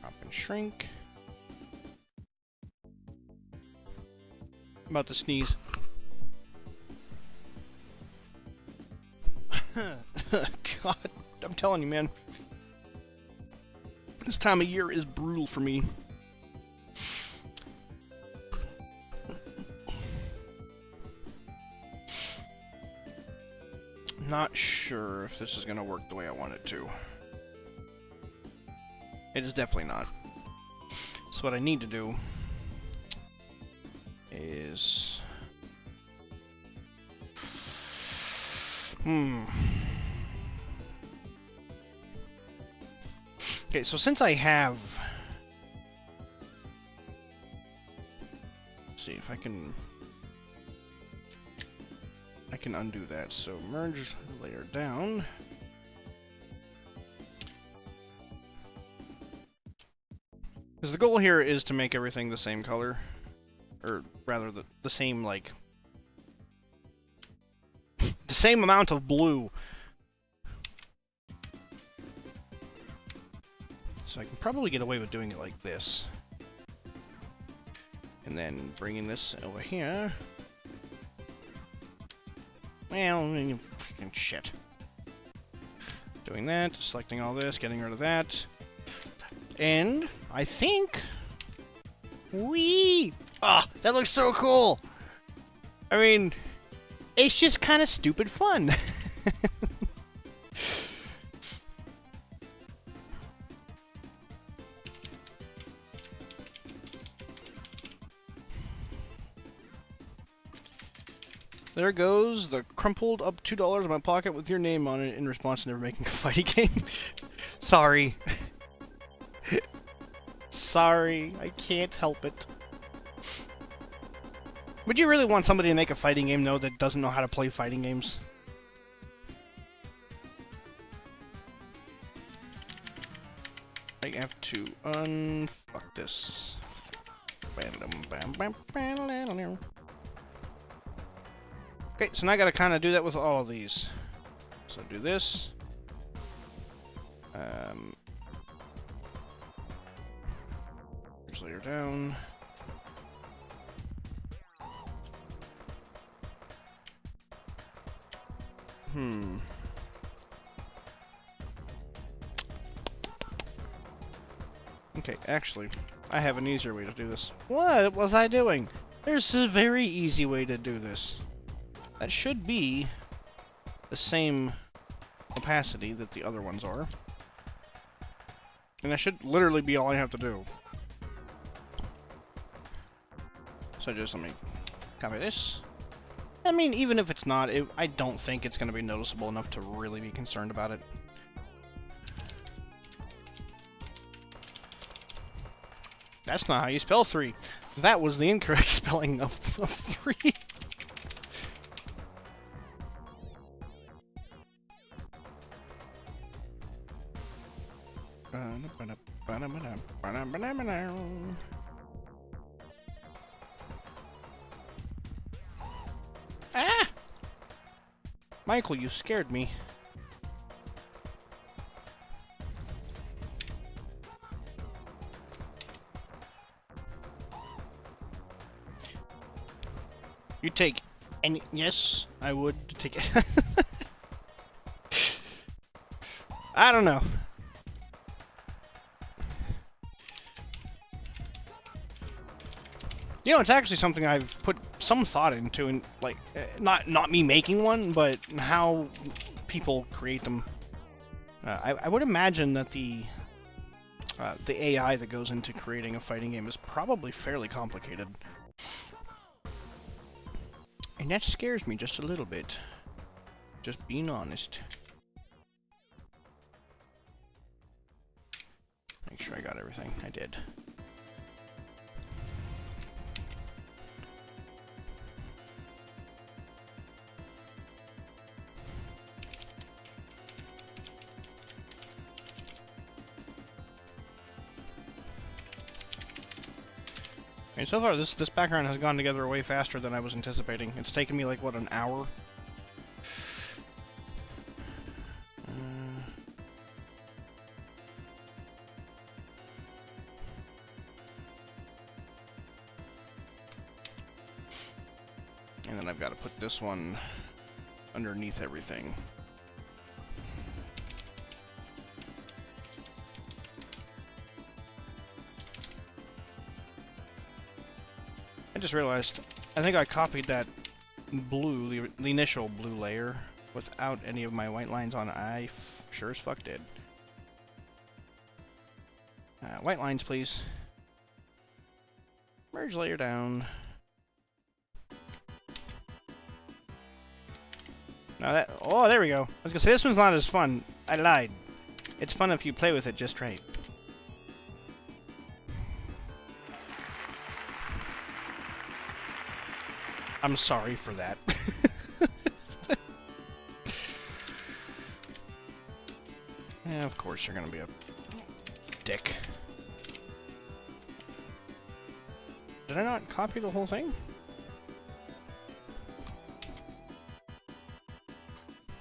Drop and shrink. I'm about to sneeze. God, I'm telling you, man. This time of year is brutal for me. Not sure if this is going to work the way I want it to. It is definitely not. So what I need to do is... Okay, so since I have... Let's see if I can undo that. So merge layer down. Because the goal here is to make everything the same color. Or rather, the same, like... the same amount of blue. So I can probably get away with doing it like this. And then bringing this over here. Well, freaking shit. Doing that, selecting all this, getting rid of that. And I think... Whee! Ah, that looks so cool! I mean, it's just kind of stupid fun. There goes the crumpled up $2 in my pocket with your name on it in response to never making a fighting game. Sorry. Sorry, I can't help it. Would you really want somebody to make a fighting game, though, that doesn't know how to play fighting games? I have to unfuck this. Okay, so now I gotta kind of do that with all of these. So do this. Just layer down. Okay, actually, I have an easier way to do this. What was I doing? There's a very easy way to do this. That should be the same opacity that the other ones are. And that should literally be all I have to do. So just let me copy this. I mean, even if it's not, I don't think it's going to be noticeable enough to really be concerned about it. That's not how you spell 3. That was the incorrect spelling of 3. Ah! Michael, you scared me. You take any... Yes, I would take it. I don't know. You know, it's actually something I've put some thought into, and like, not me making one, but how people create them. I would imagine that the AI that goes into creating a fighting game is probably fairly complicated. And that scares me just a little bit. Just being honest. Make sure I got everything. I did. And so far, this background has gone together way faster than I was anticipating. It's taken me, like, what, an hour? And then I've got to put this one underneath everything. I just realized, I think I copied that blue, the initial blue layer, without any of my white lines on it. I sure as fuck did. White lines, please. Merge layer down. Now that... Oh, there we go. I was gonna say, this one's not as fun. I lied. It's fun if you play with it just right. I'm sorry for that. Yeah, of course you're gonna be a dick. Did I not copy the whole thing?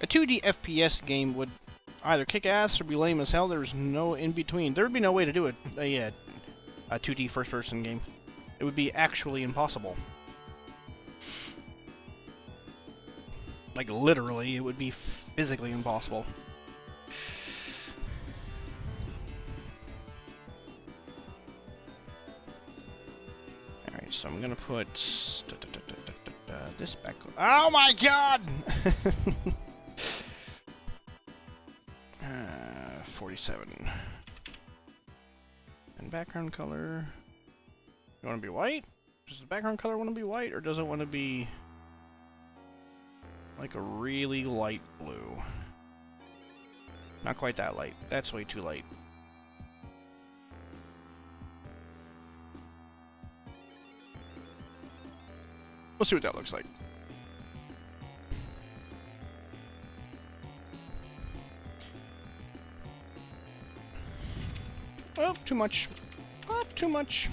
A 2D FPS game would either kick ass or be lame as hell. There's no in between. There would be no way to do it. Yeah, a 2D first-person game. It would be actually impossible. Like, literally, it would be physically impossible. Alright, so I'm gonna put... this back... Oh my god! 47. And background color... You want to be white? Does the background color want to be white, or does it want to be... like a really light blue? Not quite that light. That's way too light. We'll see what that looks like. Oh, too much. Oh, too much.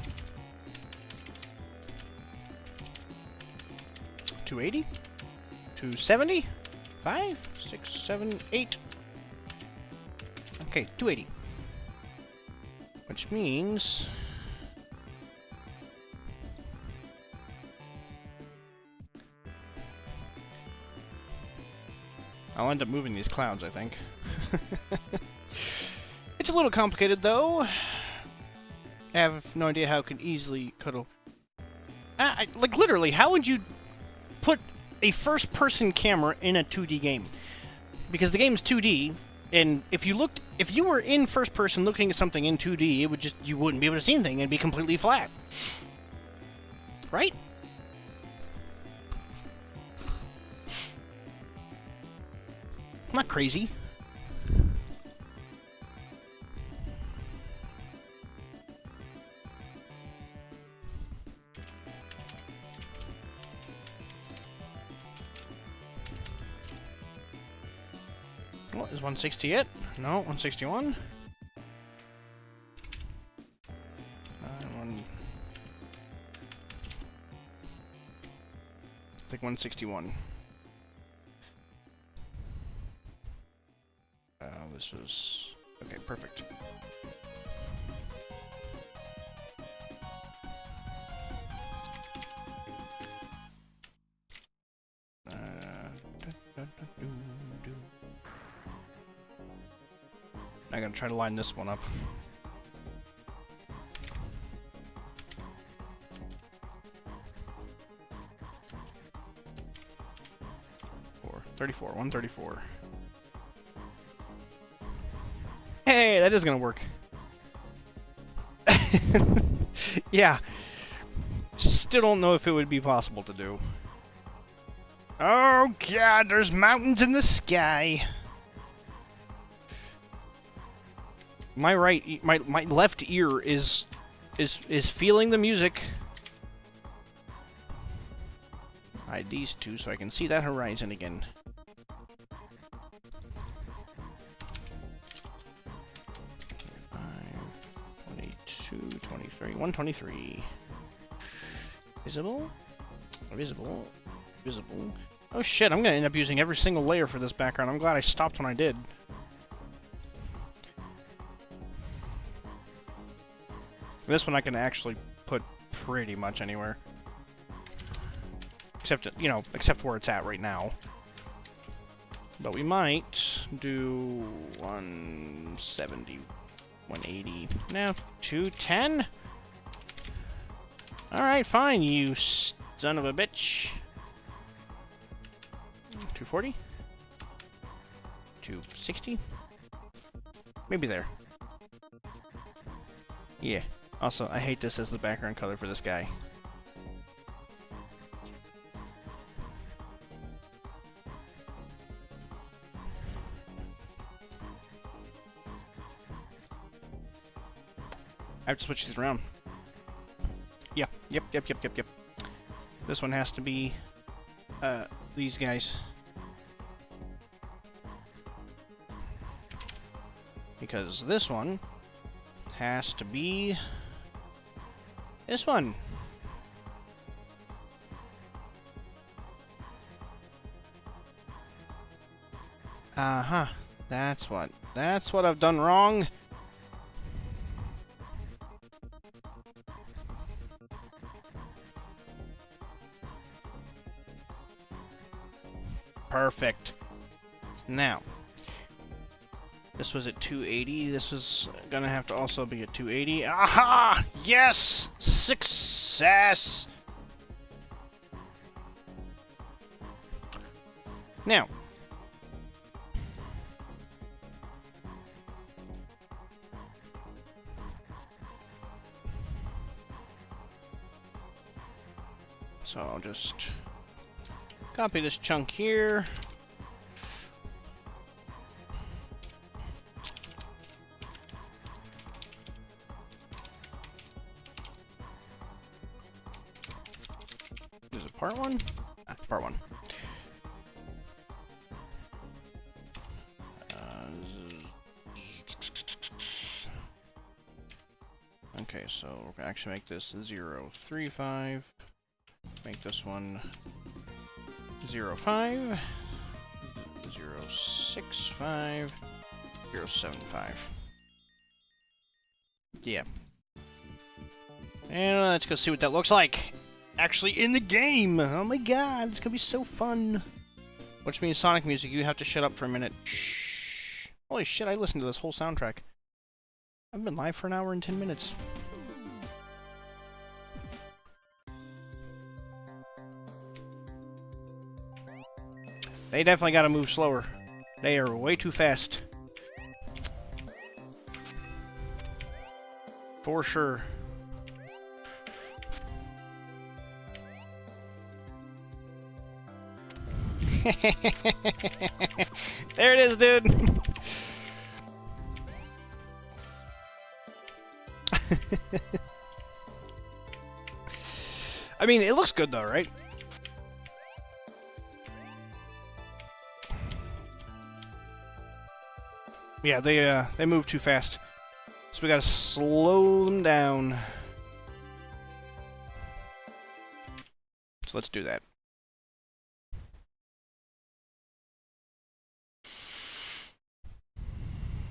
280? 270? 5, 6, 7, 8. Okay, 280. Which means... I'll end up moving these clouds, I think. It's a little complicated, though. I have no idea how it could easily cuddle. Like, literally, how would you put a first-person camera in a 2D game? Because the game's 2D, And if you were in first person looking at something in 2D, you wouldn't be able to see anything. It'd be completely flat. Right? I'm not crazy. What, is 160 it? No, 161. I think 161. This was... Okay, perfect. I gotta try to line this one up. 34, 134. Hey, that is gonna work. Yeah. Still don't know if it would be possible to do. Oh god, there's mountains in the sky. My left ear is feeling the music. Hide these two so I can see that horizon again. Two, 23, 123. Visible? Visible. Visible. Oh shit, I'm gonna end up using every single layer for this background. I'm glad I stopped when I did. This one I can actually put pretty much anywhere. Except, you know, except where it's at right now. But we might do 170. 180. No, 210? Alright, fine, you son of a bitch. 240? 260? Maybe there. Yeah. Also, I hate this as the background color for this guy. I have to switch these around. Yeah, yep. This one has to be, these guys. Because this one has to be this one. Uh-huh. That's what I've done wrong. Perfect. Now, this was at 280. This is gonna have to also be at 280. Aha! Yes! Success! Now, so I'll just copy this chunk here. Is it part one? Ah, part one. Okay, so we're gonna actually make this 035. Make this one 05, 065, 075. Yeah. And let's go see what that looks like. Actually in the game! Oh my god, it's gonna be so fun. Which means Sonic music, you have to shut up for a minute. Shh. Holy shit, I listened to this whole soundtrack. I've been live for an hour and 10 minutes. They definitely gotta move slower. They are way too fast. For sure. There it is, dude. I mean, it looks good though, right? Yeah, they move too fast. So we gotta slow them down. So let's do that.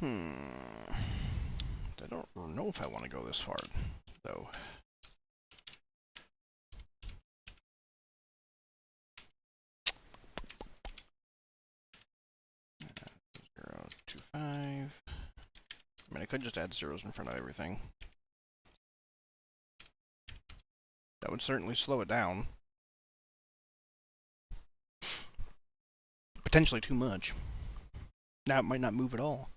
I don't know if I want to go this far, though. Zero, 2, 5. I mean, I could just add zeros in front of everything. That would certainly slow it down. Potentially too much. Now it might not move at all.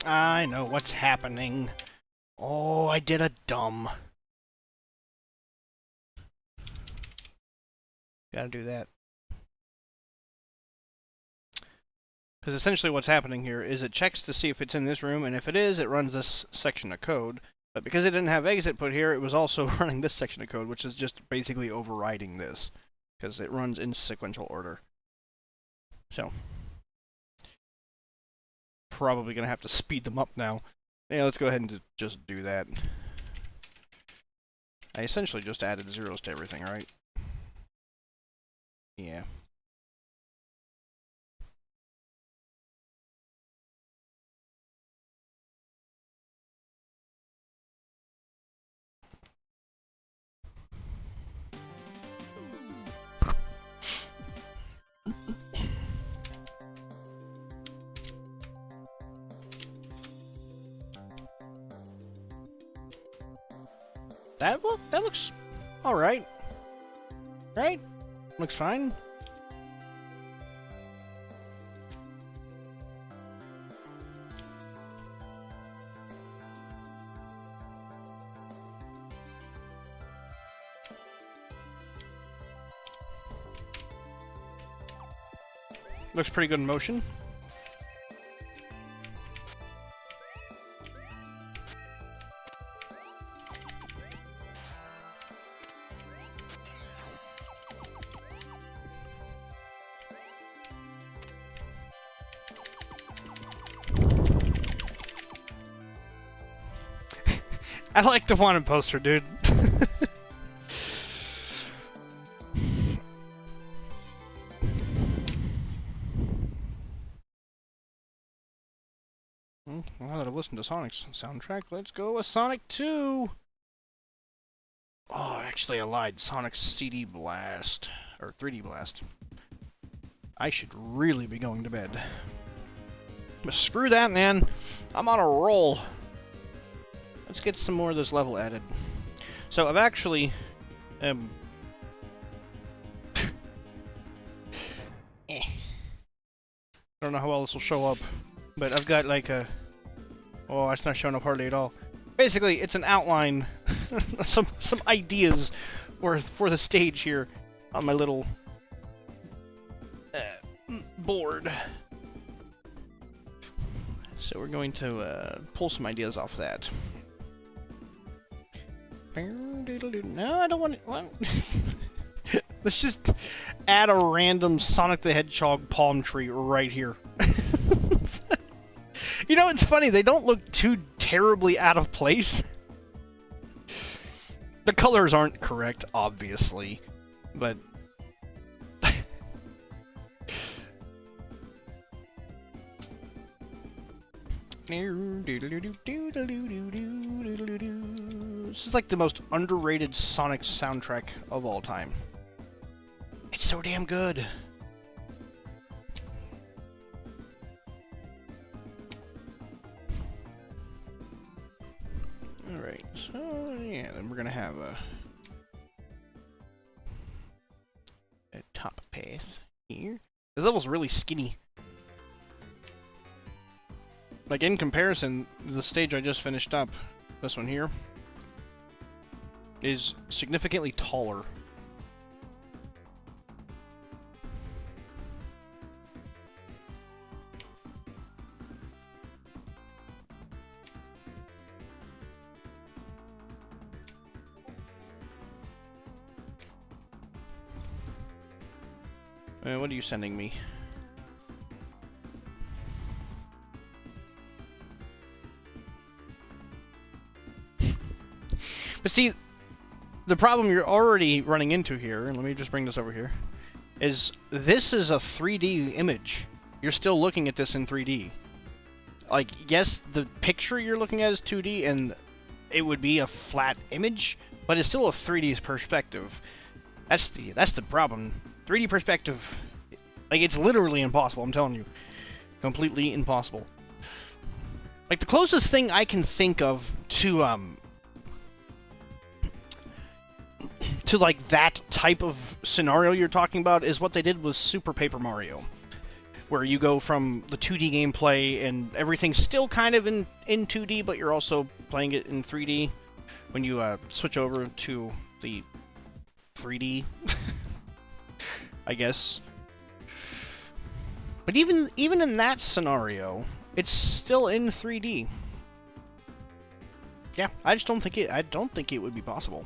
I know what's happening. Oh, I did a dumb. Gotta do that. Because essentially what's happening here is it checks to see if it's in this room, and if it is, it runs this section of code. But because it didn't have exit put here, it was also running this section of code, which is just basically overriding this. Because it runs in sequential order. So. Probably going to have to speed them up now. Yeah, let's go ahead and just do that. I essentially just added zeros to everything, right? Yeah. That looks alright. Right? Looks fine. Looks pretty good in motion. I like the wanted poster, dude. Now that I've listened to Sonic's soundtrack, let's go with Sonic 2! Oh, actually I lied. Sonic's CD Blast. Or 3D Blast. I should really be going to bed. But screw that, man. I'm on a roll. Let's get some more of this level added. So I've actually... I don't know how well this will show up. But I've got like a... Oh, it's not showing up hardly at all. Basically, it's an outline. some ideas for the stage here on my little board. So we're going to pull some ideas off that. No, I don't want to... Let's just add a random Sonic the Hedgehog palm tree right here. You know, it's funny, they don't look too terribly out of place. The colors aren't correct, obviously, but... This is like the most underrated Sonic soundtrack of all time. It's so damn good. So, yeah, then we're gonna have a top path here. This level's really skinny. Like, in comparison, the stage I just finished up, this one here, is significantly taller. What are you sending me? But see, the problem you're already running into here, and let me just bring this over here, is this is a 3D image. You're still looking at this in 3D. Like, yes, the picture you're looking at is 2D, and it would be a flat image, but it's still a 3D perspective. That's the problem. 3D perspective, like, it's literally impossible, I'm telling you. Completely impossible. Like, the closest thing I can think of to like, that type of scenario you're talking about is what they did with Super Paper Mario. Where you go from the 2D gameplay, and everything's still kind of in 2D, but you're also playing it in 3D when you switch over to the 3D, I guess. But even in that scenario, it's still in 3D. Yeah, I just don't think it would be possible.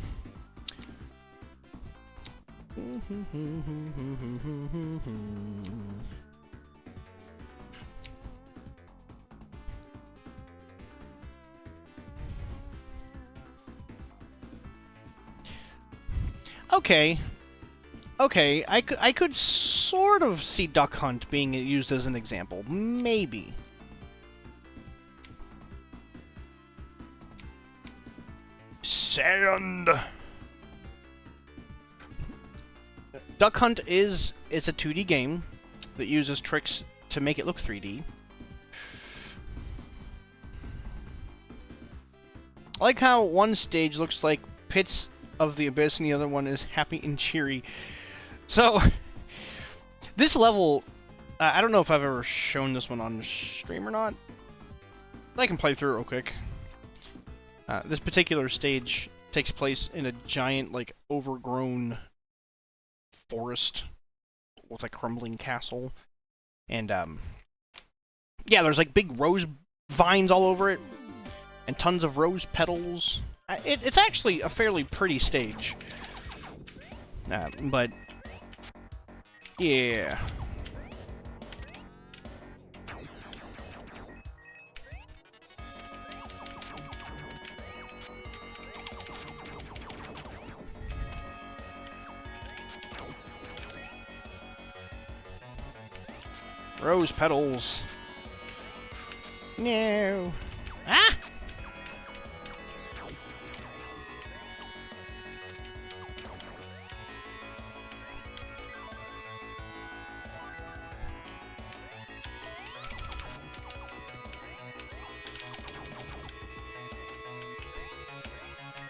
Okay, I could sort of see Duck Hunt being used as an example. Maybe. Sand! Duck Hunt is a 2D game that uses tricks to make it look 3D. I like how one stage looks like Pits of the Abyss and the other one is Happy and Cheery. So, this level, I don't know if I've ever shown this one on stream or not. I can play through it real quick. This particular stage takes place in a giant, like, overgrown forest with a crumbling castle. And, yeah, there's, like, big rose vines all over it, and tons of rose petals. It's actually a fairly pretty stage. But, yeah. Rose petals. No. Ah!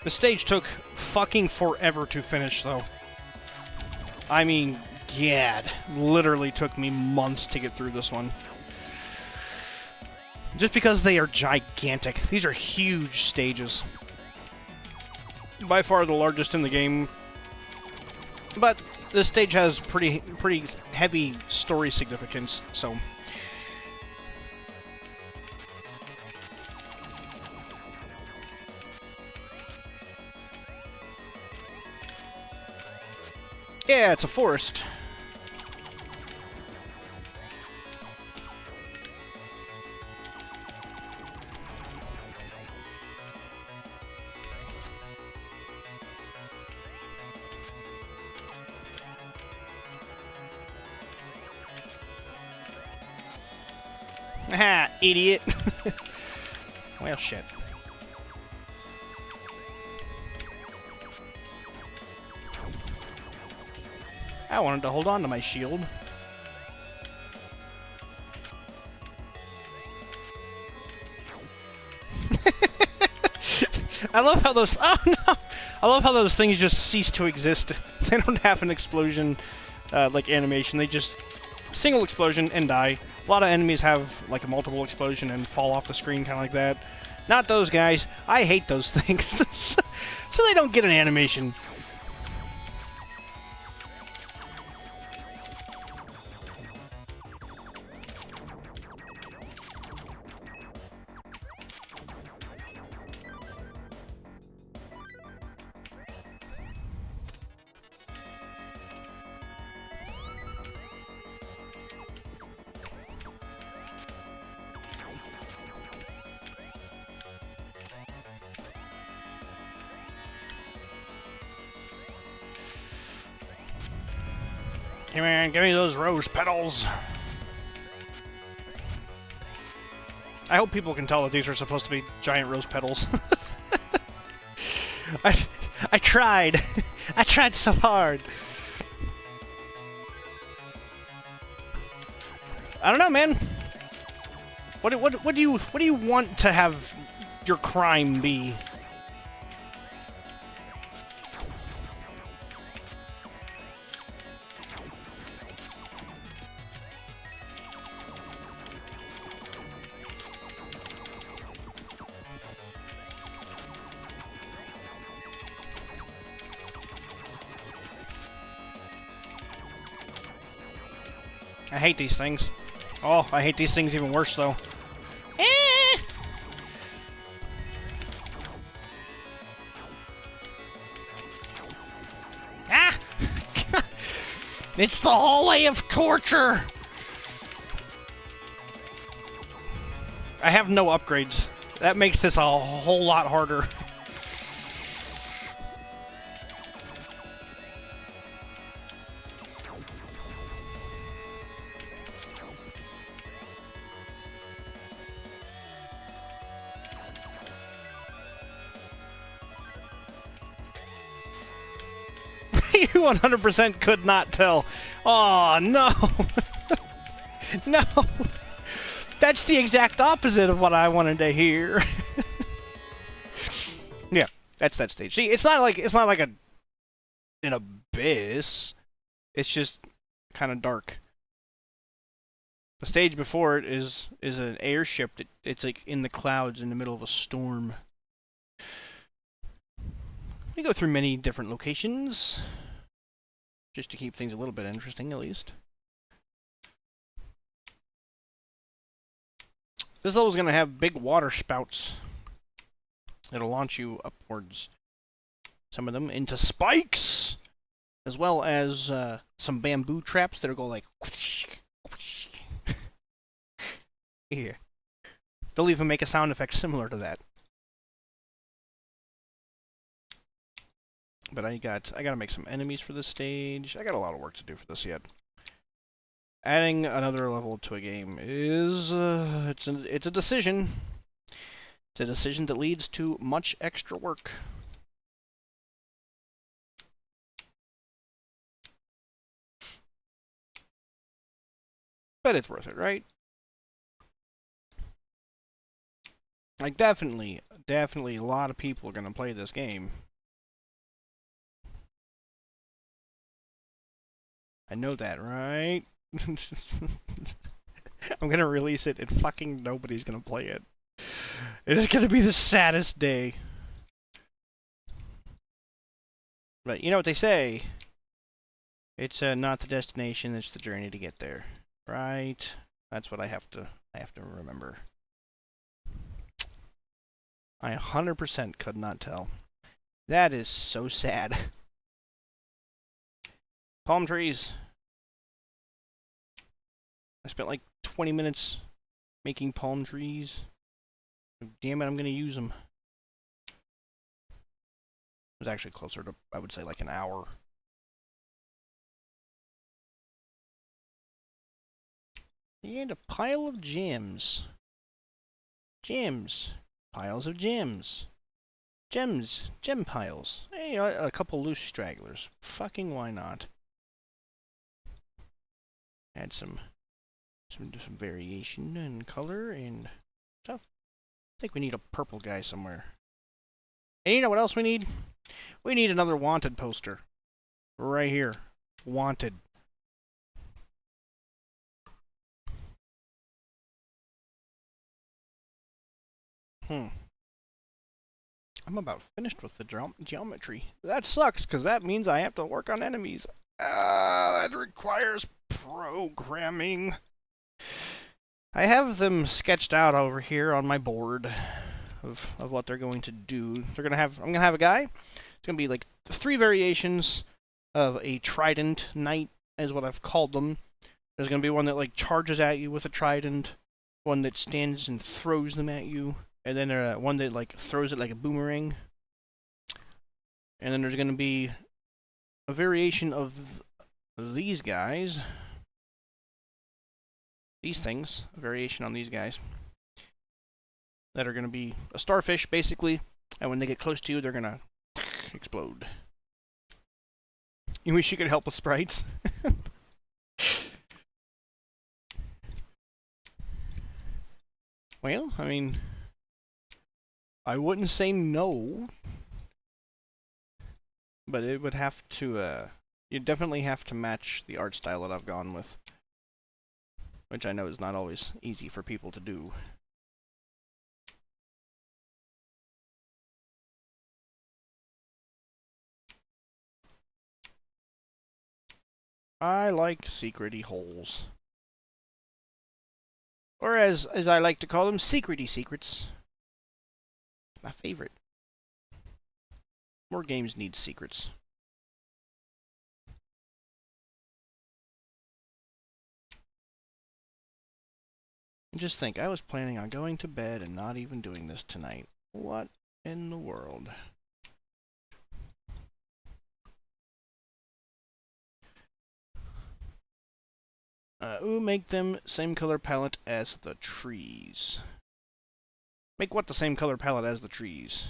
The stage took fucking forever to finish, though. I mean, gad. Literally took me months to get through this one. Just because they are gigantic. These are huge stages. By far the largest in the game. But this stage has pretty heavy story significance, so... Yeah, it's a forest. Aha, idiot. Well, shit. I wanted to hold on to my shield. I love how those. Oh no! I love how those things just cease to exist. They don't have an explosion like animation. They just single explosion and die. A lot of enemies have like a multiple explosion and fall off the screen, kind of like that. Not those guys. I hate those things. So they don't get an animation. Hey man, give me those rose petals. I hope people can tell that these are supposed to be giant rose petals. I tried. I tried so hard. I don't know, man. What do you want to have your crime be? I hate these things. Oh, I hate these things even worse, though. Ah! It's the hallway of torture! I have no upgrades. That makes this a whole lot harder. You 100% could not tell. Oh no! No! That's the exact opposite of what I wanted to hear. Yeah, that's that stage. See, it's not like an abyss. It's just kind of dark. The stage before it is an airship that it's like in the clouds in the middle of a storm. We go through many different locations. Just to keep things a little bit interesting, at least. This level's gonna have big water spouts. It'll launch you upwards. Some of them into spikes! As well as some bamboo traps that'll go like... Yeah. They'll even make a sound effect similar to that. But I gotta make some enemies for this stage. I got a lot of work to do for this yet. Adding another level to a game is it's a decision. It's a decision that leads to much extra work. But it's worth it, right? Like definitely a lot of people are gonna play this game. I know that, right? I'm gonna release it and fucking nobody's gonna play it. It is gonna be the saddest day. But you know what they say? It's not the destination, it's the journey to get there. Right? That's what I have to remember. I 100% could not tell. That is so sad. Palm trees. I spent like 20 minutes making palm trees. Damn it, I'm gonna use them. It was actually closer to, I would say, like an hour. And a pile of gems. Gems. Piles of gems. Gems. Gem piles. Hey, a couple loose stragglers. Fucking why not? Add some variation in color and stuff. I think we need a purple guy somewhere. And you know what else we need? We need another wanted poster. Right here. Wanted. I'm about finished with the geometry. That sucks, because that means I have to work on enemies. That requires programming. I have them sketched out over here on my board of what they're going to do. I'm gonna have a guy. It's gonna be like 3 variations of a trident knight, is what I've called them. There's gonna be one that like charges at you with a trident, one that stands and throws them at you, and then one that like throws it like a boomerang. And then there's gonna be a variation of these guys. These things, a variation on these guys, that are going to be a starfish, basically, and when they get close to you, they're going to explode. You wish you could help with sprites? Well, I mean, I wouldn't say no, but it would have to, you definitely have to match the art style that I've gone with, which I know is not always easy for people to do. I like secrety holes. Or as I like to call them, secrety secrets. My favorite. More games need secrets. And just think, I was planning on going to bed and not even doing this tonight. What in the world? Make them same color palette as the trees. Make what the same color palette as the trees?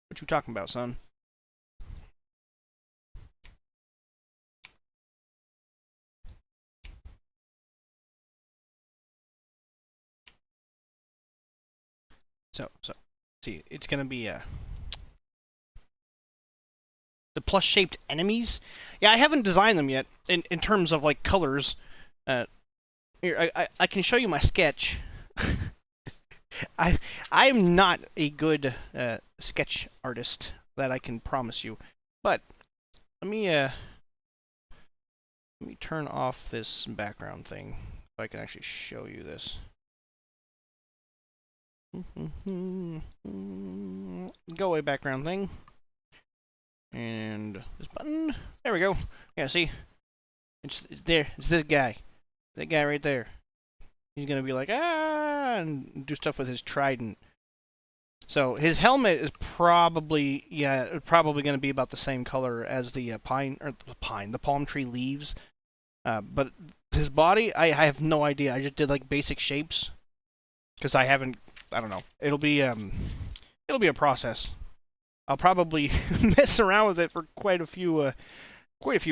What you talking about, son? So, see, it's gonna be, the plus-shaped enemies? Yeah, I haven't designed them yet, in terms of, like, colors. Here, I can show you my sketch. I'm not a good, sketch artist, that I can promise you. But, let me turn off this background thing, so I can actually show you this. Go away, background thing. And this button. There we go. Yeah, see? It's there. It's this guy. That guy right there. He's gonna be like, ah, and do stuff with his trident. So his helmet is probably, yeah, probably gonna be about the same color as the the palm tree leaves. But his body, I have no idea. I just did like basic shapes because I don't know. It'll be a process. I'll probably mess around with it for quite a few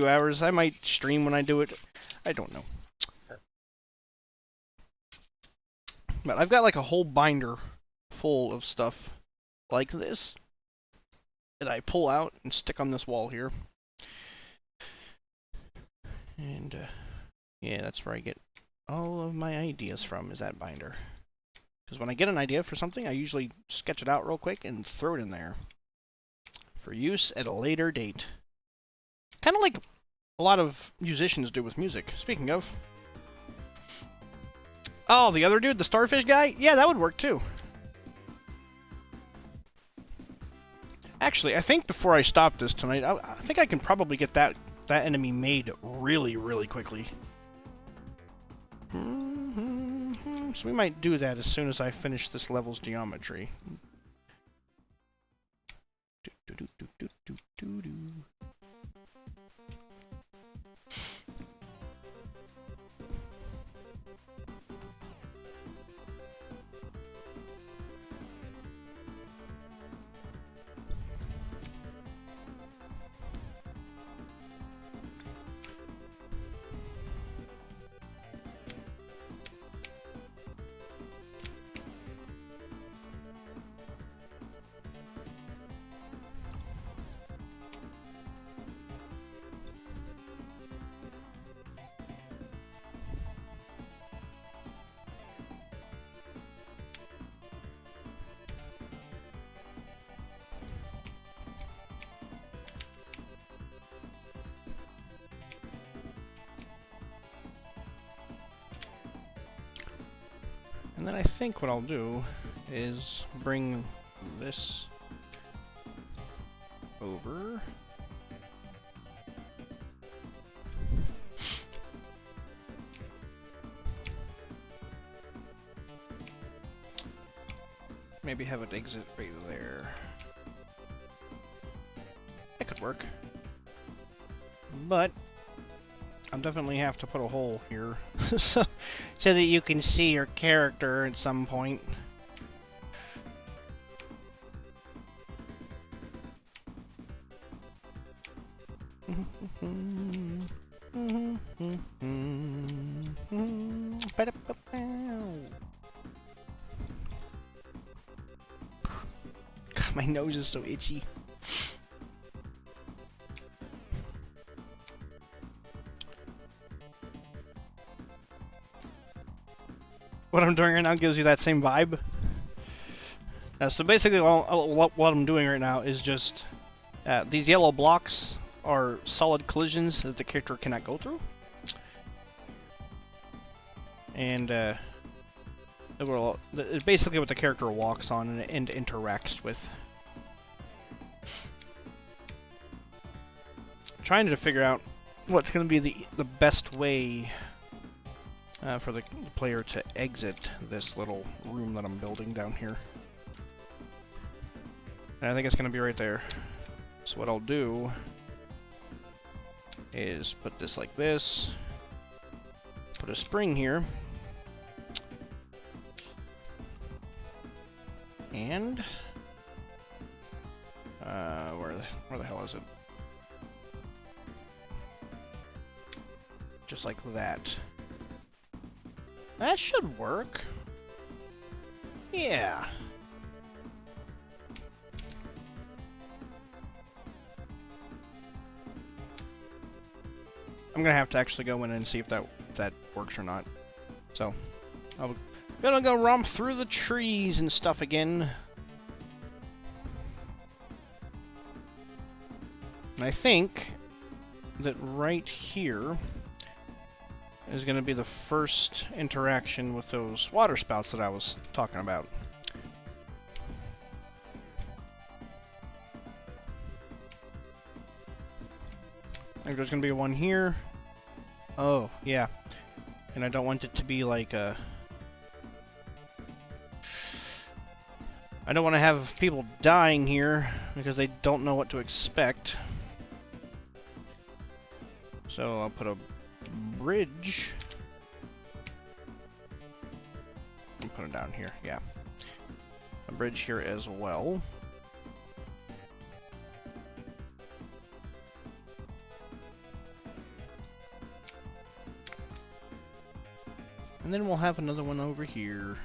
hours. I might stream when I do it. I don't know. But I've got like a whole binder full of stuff like this that I pull out and stick on this wall here. And yeah, that's where I get all of my ideas from, is that binder. Because when I get an idea for something, I usually sketch it out real quick and throw it in there for use at a later date. Kind of like a lot of musicians do with music. Speaking of. Oh, the other dude, the starfish guy? Yeah, that would work too. Actually, I think before I stop this tonight, I think I can probably get that enemy made really, really quickly. So we might do that as soon as I finish this level's geometry. And then I think what I'll do is bring this over. Maybe have it exit right there. That could work. But I'll definitely have to put a hole here so that you can see your character at some point. God, my nose is so itchy. What I'm doing right now gives you that same vibe. So basically, what I'm doing right now is just these yellow blocks are solid collisions that the character cannot go through, and it's basically what the character walks on and interacts with. Trying to figure out what's going to be the best way for the player to exit this little room that I'm building down here. And I think it's going to be right there. So what I'll do is put this like this, put a spring here, and where the hell is it? Just like that. That should work. Yeah. I'm gonna have to actually go in and see if that works or not. So, I'm gonna go romp through the trees and stuff again. And I think that right here is going to be the first interaction with those water spouts that I was talking about. I think there's going to be one here. Oh, yeah. And I don't want it to be like a... I don't want to have people dying here because they don't know what to expect. So I'll put a bridge. And put it down here, yeah. A bridge here as well. And then we'll have another one over here.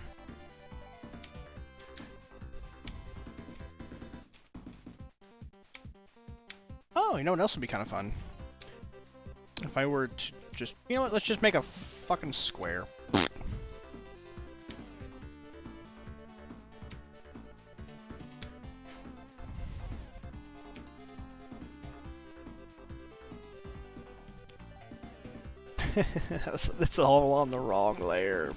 Oh, you know what else would be kind of fun? If I were to just... You know what? Let's just make a fucking square. That's all on the wrong layer.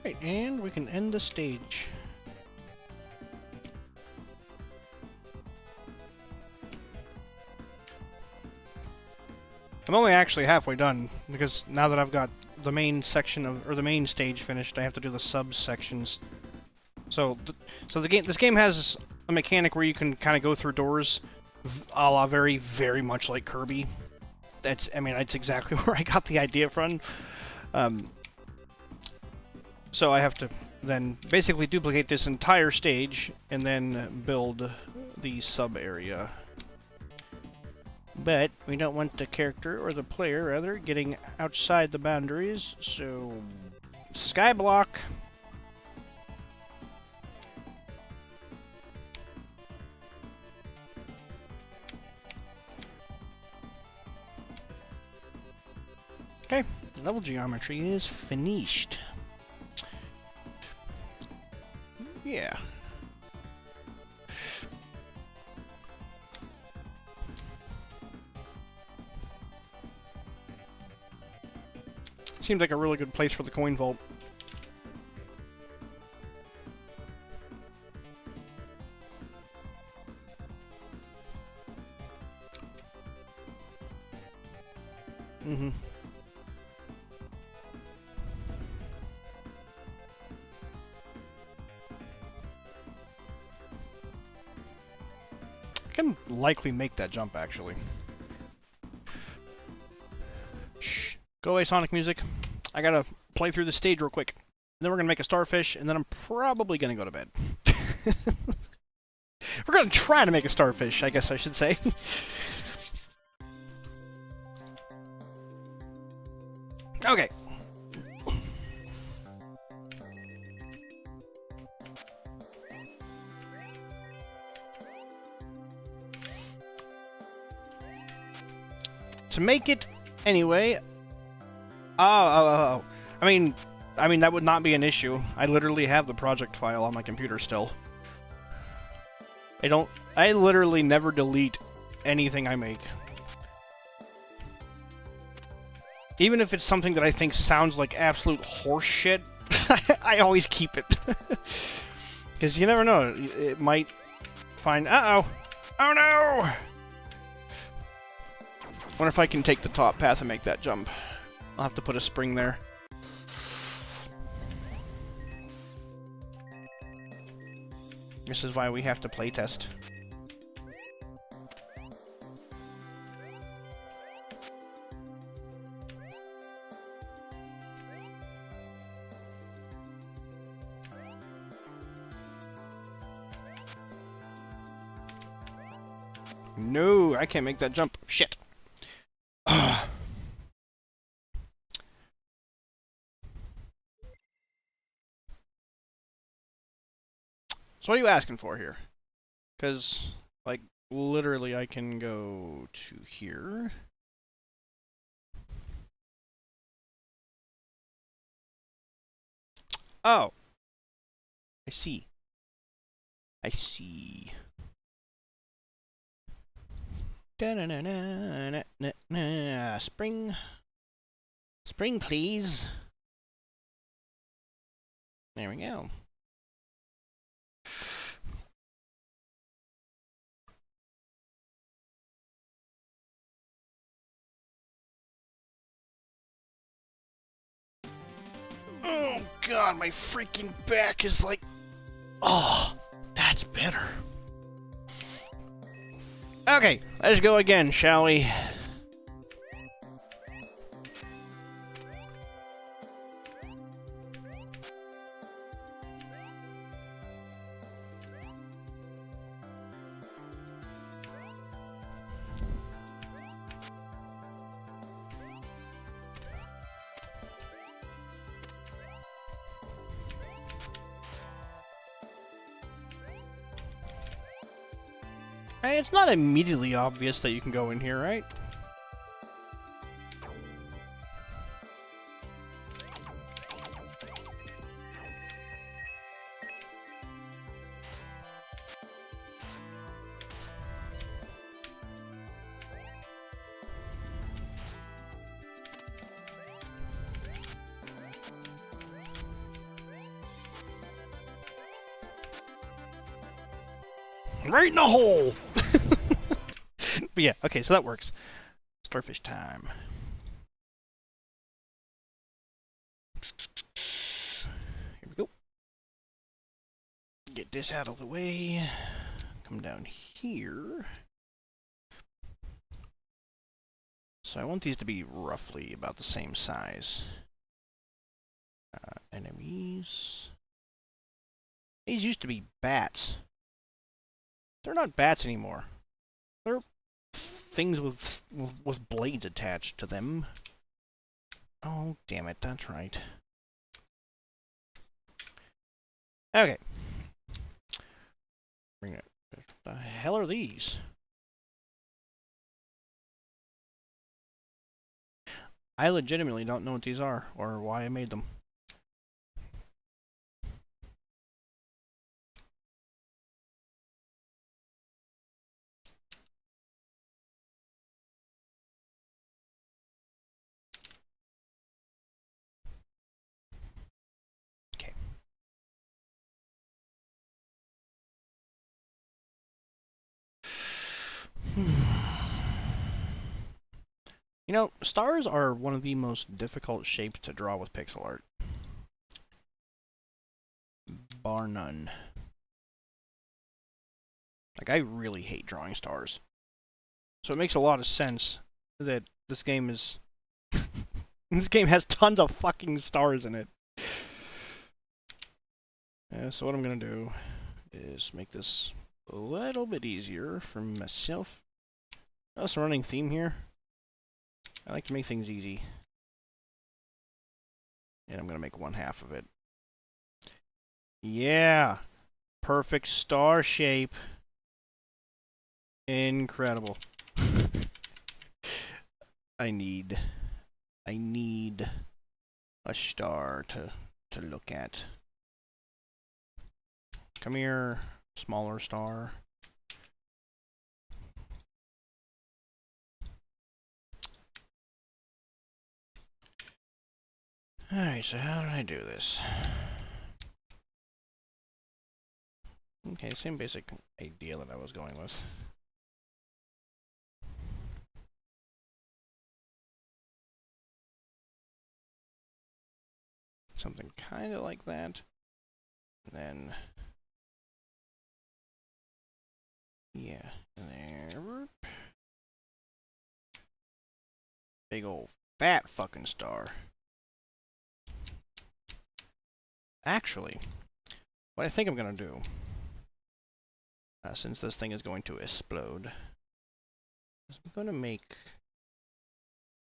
Right, and we can end the stage. I'm only actually halfway done, because now that I've got the main section of, or the main stage finished, I have to do the subsections. So, this game has a mechanic where you can kind of go through doors, a la very, very much like Kirby. I mean, that's exactly where I got the idea from. So I have to then basically duplicate this entire stage and then build the sub area. But we don't want the character, or the player rather, getting outside the boundaries, so skyblock. Okay, level geometry is finished. Yeah. Seems like a really good place for the coin vault. Mm-hmm. I can likely make that jump, actually. Shh. Go away, Sonic music. I gotta play through the stage real quick. Then we're gonna make a starfish, and then I'm probably gonna go to bed. We're gonna try to make a starfish, I guess I should say. Okay. To make it anyway. I mean that would not be an issue. I literally have the project file on my computer still. I literally never delete anything I make. Even if it's something that I think sounds like absolute horse shit, I always keep it. Because you never know, it might find... Uh-oh! Oh no! Wonder if I can take the top path and make that jump. I'll have to put a spring there. This is why we have to playtest. No, I can't make that jump. Shit. So what are you asking for here? Because, like, literally I can go to here. Oh. I see. I see. Da-na-na-na-na-na-na. Spring. Spring, please. There we go. Oh god, my freaking back is like... Oh, that's better. Okay, let's go again, shall we? Hey, it's not immediately obvious that you can go in here, right? Right in the hole! But yeah, okay, so that works. Starfish time. Here we go. Get this out of the way. Come down here. So I want these to be roughly about the same size. Enemies. These used to be bats. They're not bats anymore. They're things with blades attached to them. Oh, damn it, that's right. Okay. Bring it. What the hell are these? I legitimately don't know what these are, or why I made them. Okay. You know, stars are one of the most difficult shapes to draw with pixel art. Bar none. Like, I really hate drawing stars. So it makes a lot of sense that this game is... this game has tons of fucking stars in it. So what I'm gonna do is make this a little bit easier for myself. That's a running theme here. I like to make things easy. And I'm gonna make 1/2 of it. Yeah! Perfect star shape. Incredible. I need a star to look at. Come here, smaller star. Alright, so how did I do this? Okay, same basic idea that I was going with. Something kind of like that. And then... yeah, there. Big old fat fucking star. Actually, what I think I'm gonna do, since this thing is going to explode, is I'm gonna make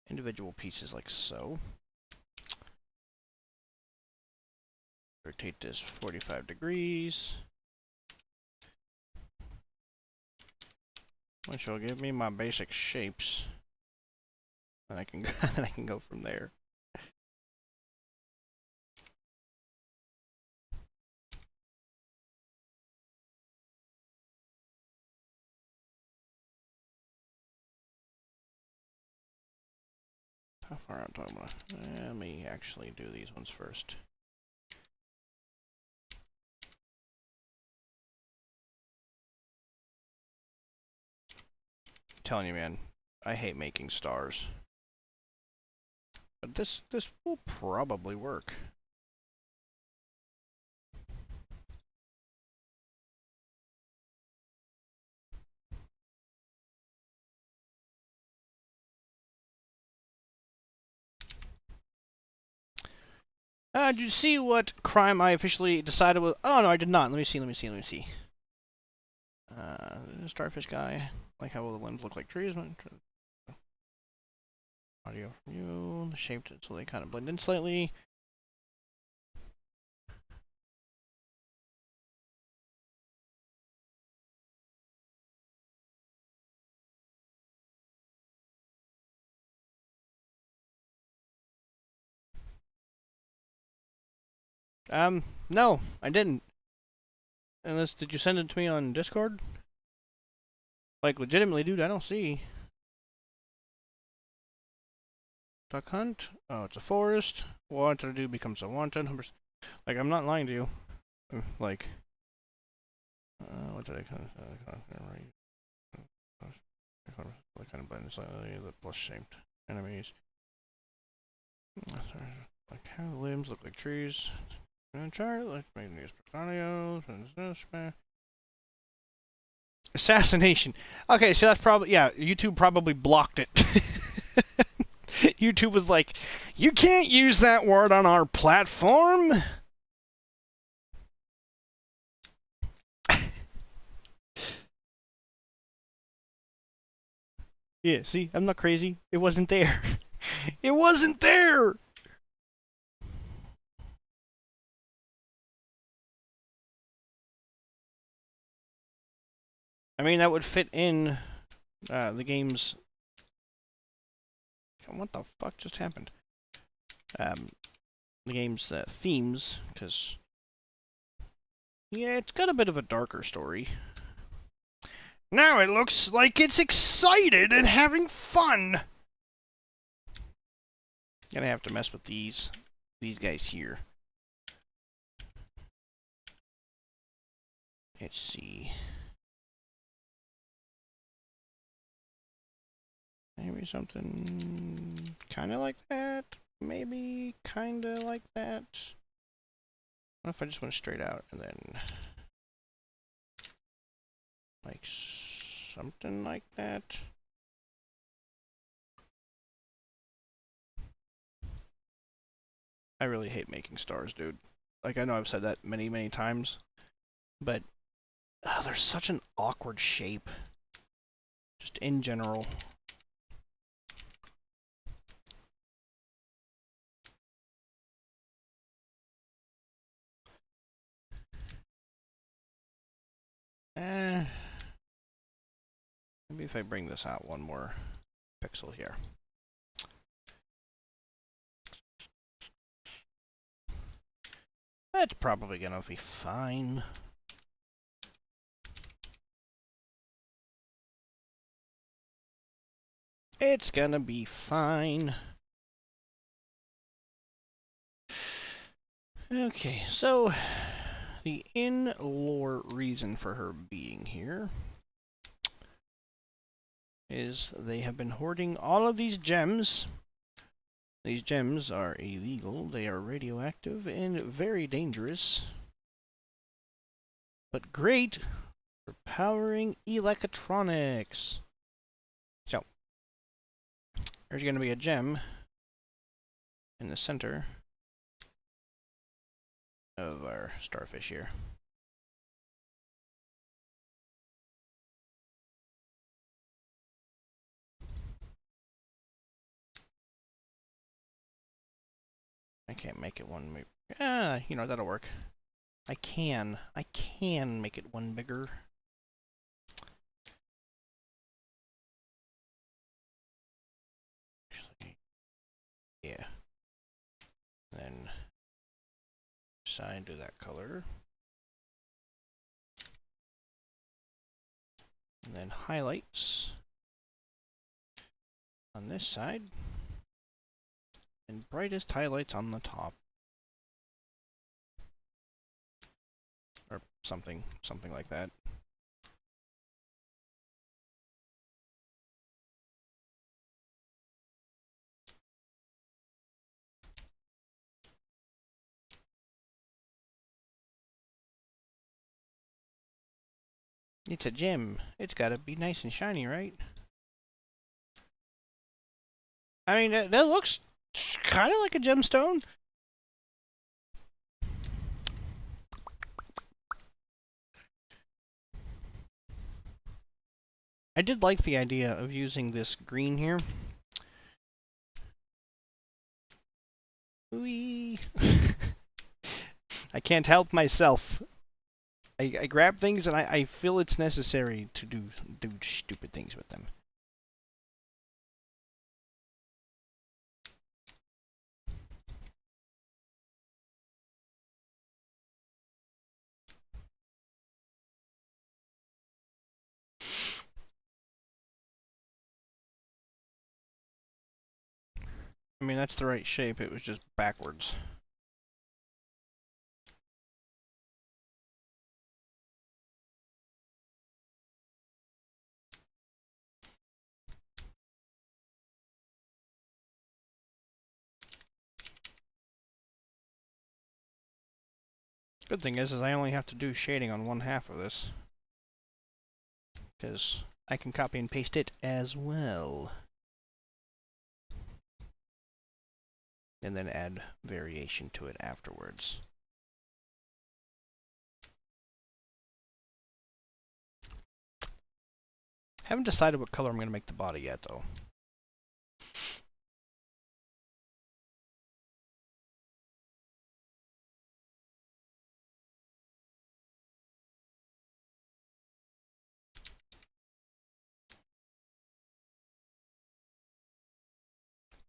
individual pieces like so. Rotate this 45 degrees. Which will give me my basic shapes. And I can then I can go from there. How far out do I want to? Let me actually do these ones first. I'm telling you, man, I hate making stars. But this will probably work. Did you see what crime I officially decided was? Oh no, I did not. Let me see. Starfish guy. Like how all the limbs look like trees. Audio from you. Shaped it so they kind of blend in slightly. No, I didn't. Unless, did you send it to me on Discord? Like, legitimately, dude, I don't see. Duck hunt? Oh, it's a forest. Wanted to do becomes a wanted. Like, I'm not lying to you. Like, what did I kind of blend slightly, the plus shaped enemies. Like how the limbs look like trees. And try let's make these portfolios and assassination. Okay, so that's probably, yeah, YouTube probably blocked it. YouTube was like, you can't use that word on our platform. Yeah, see, I'm not crazy. It wasn't there. It wasn't there! I mean, that would fit in the game's... What the fuck just happened? The game's themes, because... Yeah, it's got a bit of a darker story. Now it looks like it's excited and having fun! Gonna have to mess with these guys here. Let's see. Maybe something kind of like that. Maybe kind of like that. What if I just went straight out and then... like something like that? I really hate making stars, dude. Like, I know I've said that many, many times, but they're such an awkward shape. Just in general. Maybe if I bring this out one more pixel here. That's probably gonna be fine. It's gonna be fine. Okay, so the in-lore reason for her being here is they have been hoarding all of these gems. These gems are illegal, they are radioactive and very dangerous, but great for powering electronics. So, there's going to be a gem in the center of our starfish here. I can't make it one. You know, that'll work. I can make it one bigger. Actually, yeah. Then side to that color. And then highlights on this side. And brightest highlights on the top. Or something like that. It's a gem. It's gotta be nice and shiny, right? I mean, that looks kind of like a gemstone. I did like the idea of using this green here. Whee! I can't help myself. I grab things and I feel it's necessary to do stupid things with them. I mean, that's the right shape, it was just backwards. Good thing is I only have to do shading on one half of this. Because I can copy and paste it as well. and then add variation to it afterwards. Haven't decided what color I'm going to make the body yet, though.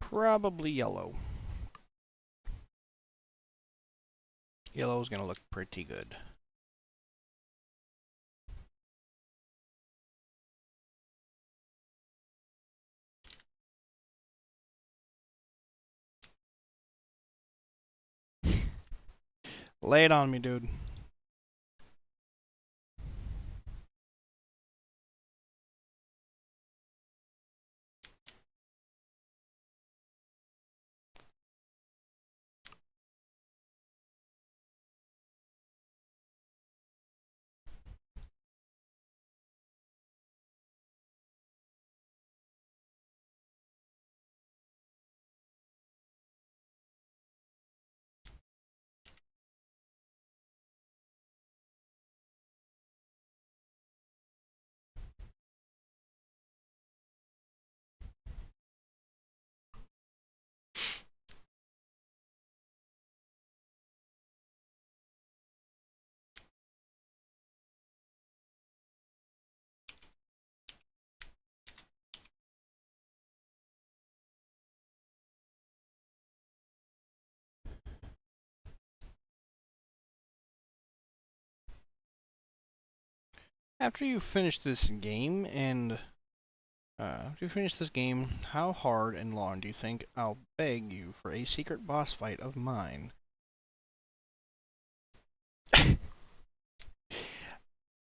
Probably yellow. Yellow's going to look pretty good. Lay it on me, dude. After you finish this game, how hard and long do you think I'll beg you for a secret boss fight of mine?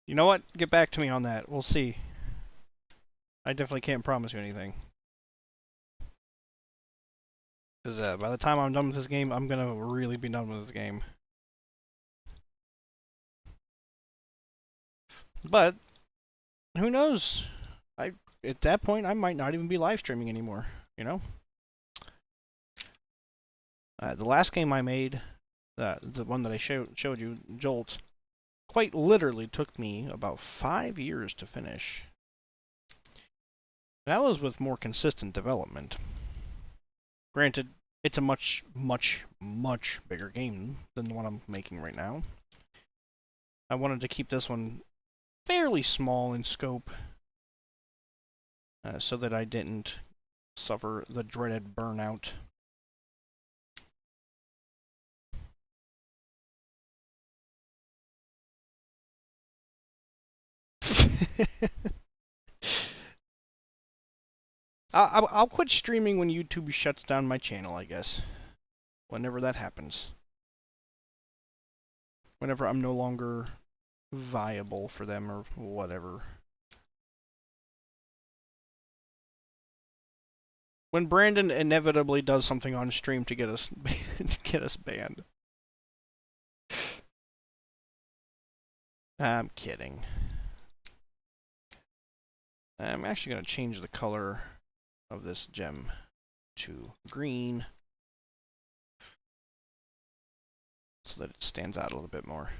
You know what? Get back to me on that. We'll see. I definitely can't promise you anything. Because by the time I'm done with this game, I'm going to really be done with this game. But, who knows? At that point, I might not even be live streaming anymore, you know? The last game I made, the one that I showed you, Jolt, quite literally took me about 5 years to finish. That was with more consistent development. Granted, it's a much, much, much bigger game than the one I'm making right now. I wanted to keep this one fairly small in scope, so that I didn't suffer the dreaded burnout. I'll quit streaming when YouTube shuts down my channel, I guess. Whenever that happens. Whenever I'm no longer viable for them or whatever. When Brandon inevitably does something on stream to get us banned. I'm kidding. I'm actually going to change the color of this gem to green so that it stands out a little bit more.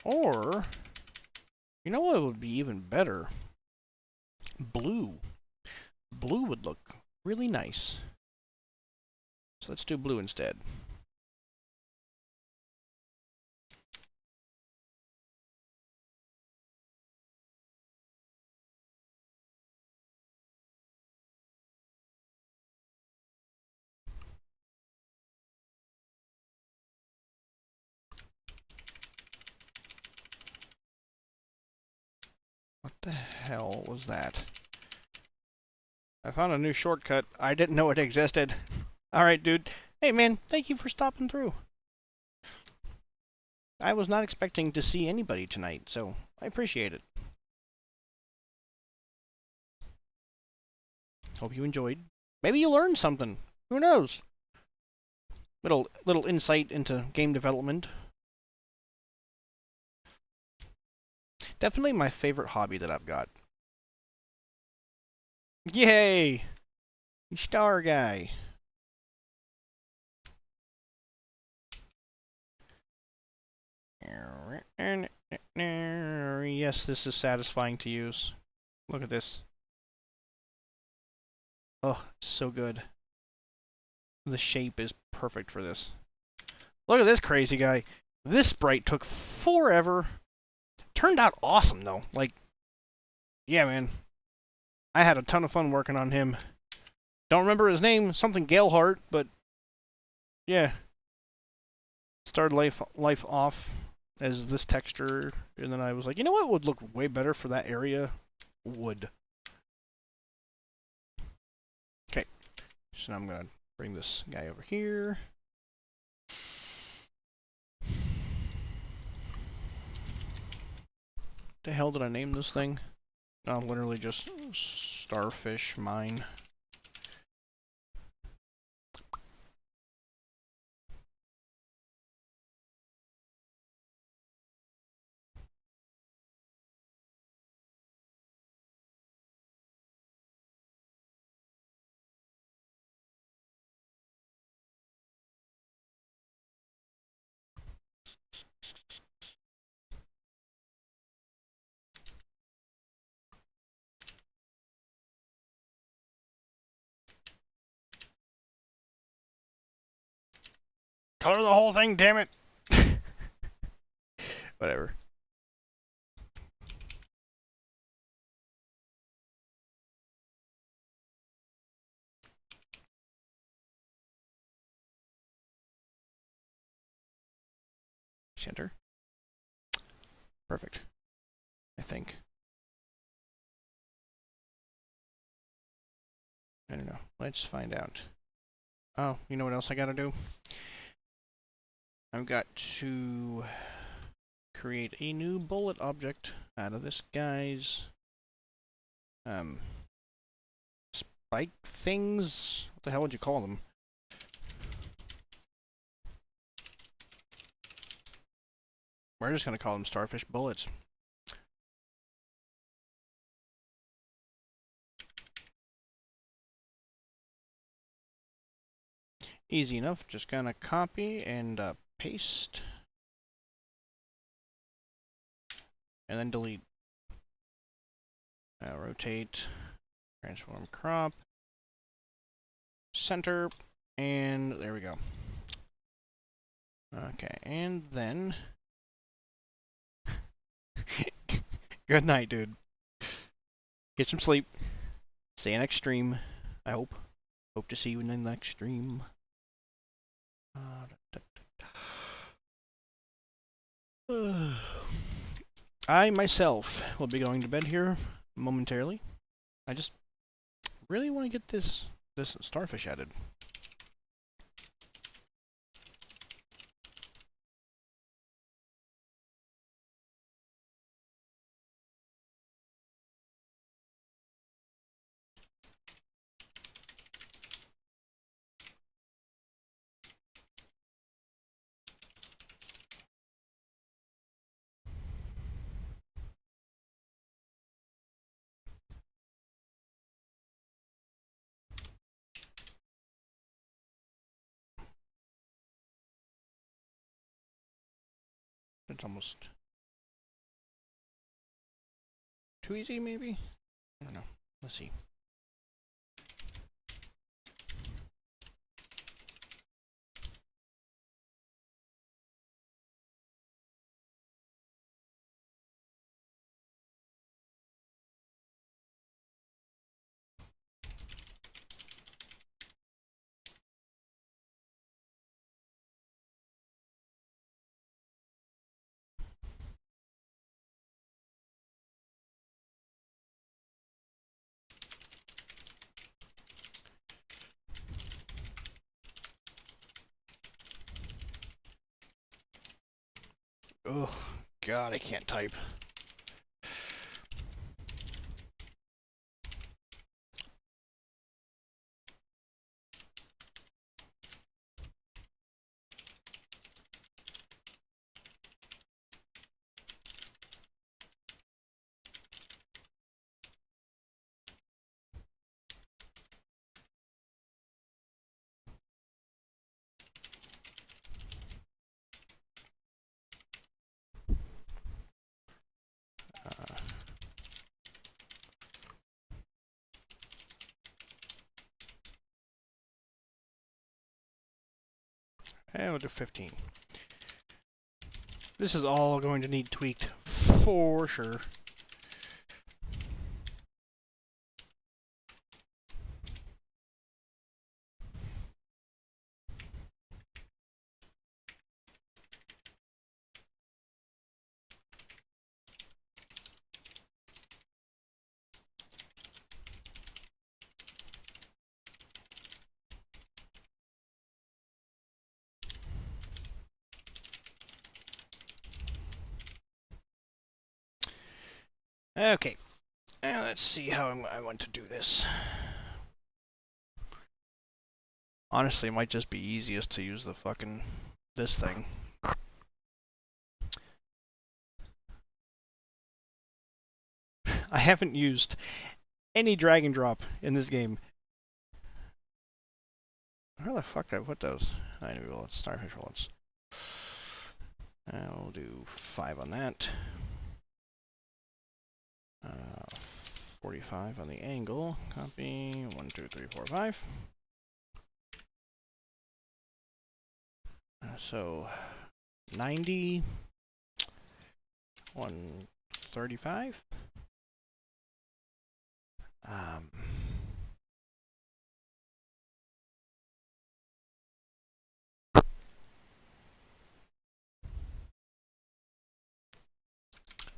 Or, you know what would be even better? Blue. Blue would look really nice. So let's do blue instead. What the hell was that? I found a new shortcut. I didn't know it existed. Alright, dude. Hey, man, thank you for stopping through. I was not expecting to see anybody tonight, so I appreciate it. Hope you enjoyed. Maybe you learned something. Who knows? Little insight into game development. Definitely my favorite hobby that I've got. Yay! Star guy. Yes, this is satisfying to use. Look at this. Oh, so good. The shape is perfect for this. Look at this crazy guy. This sprite took forever. Turned out awesome, though. Like, yeah, man. I had a ton of fun working on him. Don't remember his name, something Galehart, but yeah. Started life off as this texture, and then I was like, you know what would look way better for that area? Wood. Okay, so now I'm gonna bring this guy over here. The hell did I name this thing? Oh, literally just starfish mine. Color the whole thing, damn it! Whatever. Center. Perfect. I think. I don't know. Let's find out. Oh, you know what else I gotta do? I've got to create a new bullet object out of this guy's spike things. What the hell would you call them? We're just gonna call them starfish bullets. Easy enough. Just gonna copy and paste, and then delete. Rotate, transform, crop, center, and there we go. Okay, and then good night, dude. Get some sleep. See you next stream. I hope. Hope to see you in the next stream. I myself will be going to bed here momentarily. I just really want to get this starfish added. It's almost too easy, maybe? I don't know. Let's see. Oh, God, I can't type. And we'll do 15. This is all going to need tweaked for sure. Okay, now let's see how I want to do this. Honestly, it might just be easiest to use the fucking this thing. I haven't used any drag and drop in this game. Where the fuck did I put those? I know, let's starfish ones. I'll do 5 on that. 45 on the angle. Copy. 1, 2, 3, 4, 5. So 90. 135.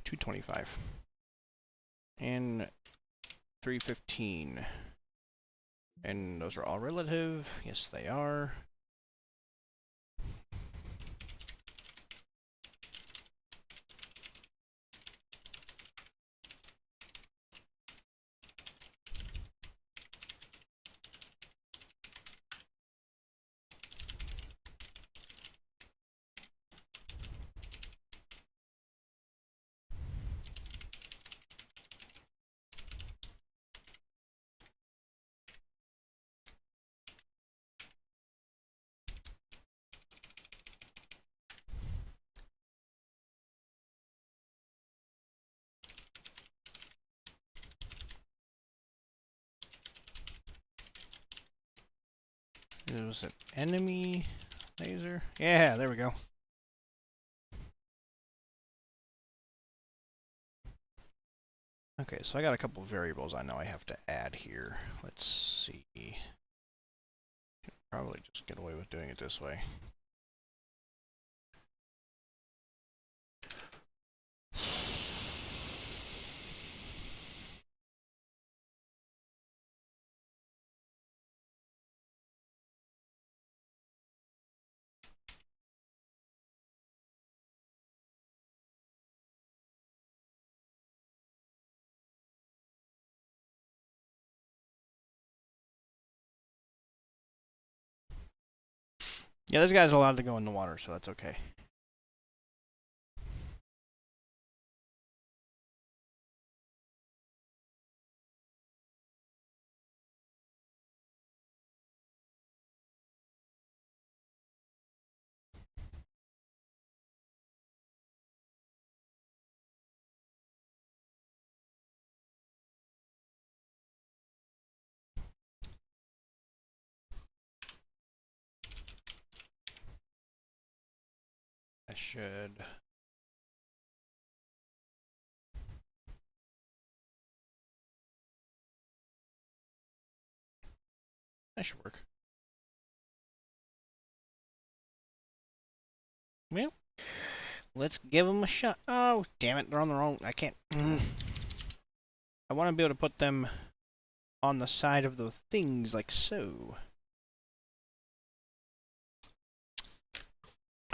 225. And 315. And those are all relative. Yes, they are. It was an enemy laser. Yeah, there we go. Okay, so I got a couple variables I know I have to add here. Let's see. Probably just get away with doing it this way. Yeah, this guy's allowed to go in the water, so that's okay. I should... That should work. Well, let's give them a shot. Oh, damn it, they're on their own. I can't... I want to be able to put them on the side of the things, like so.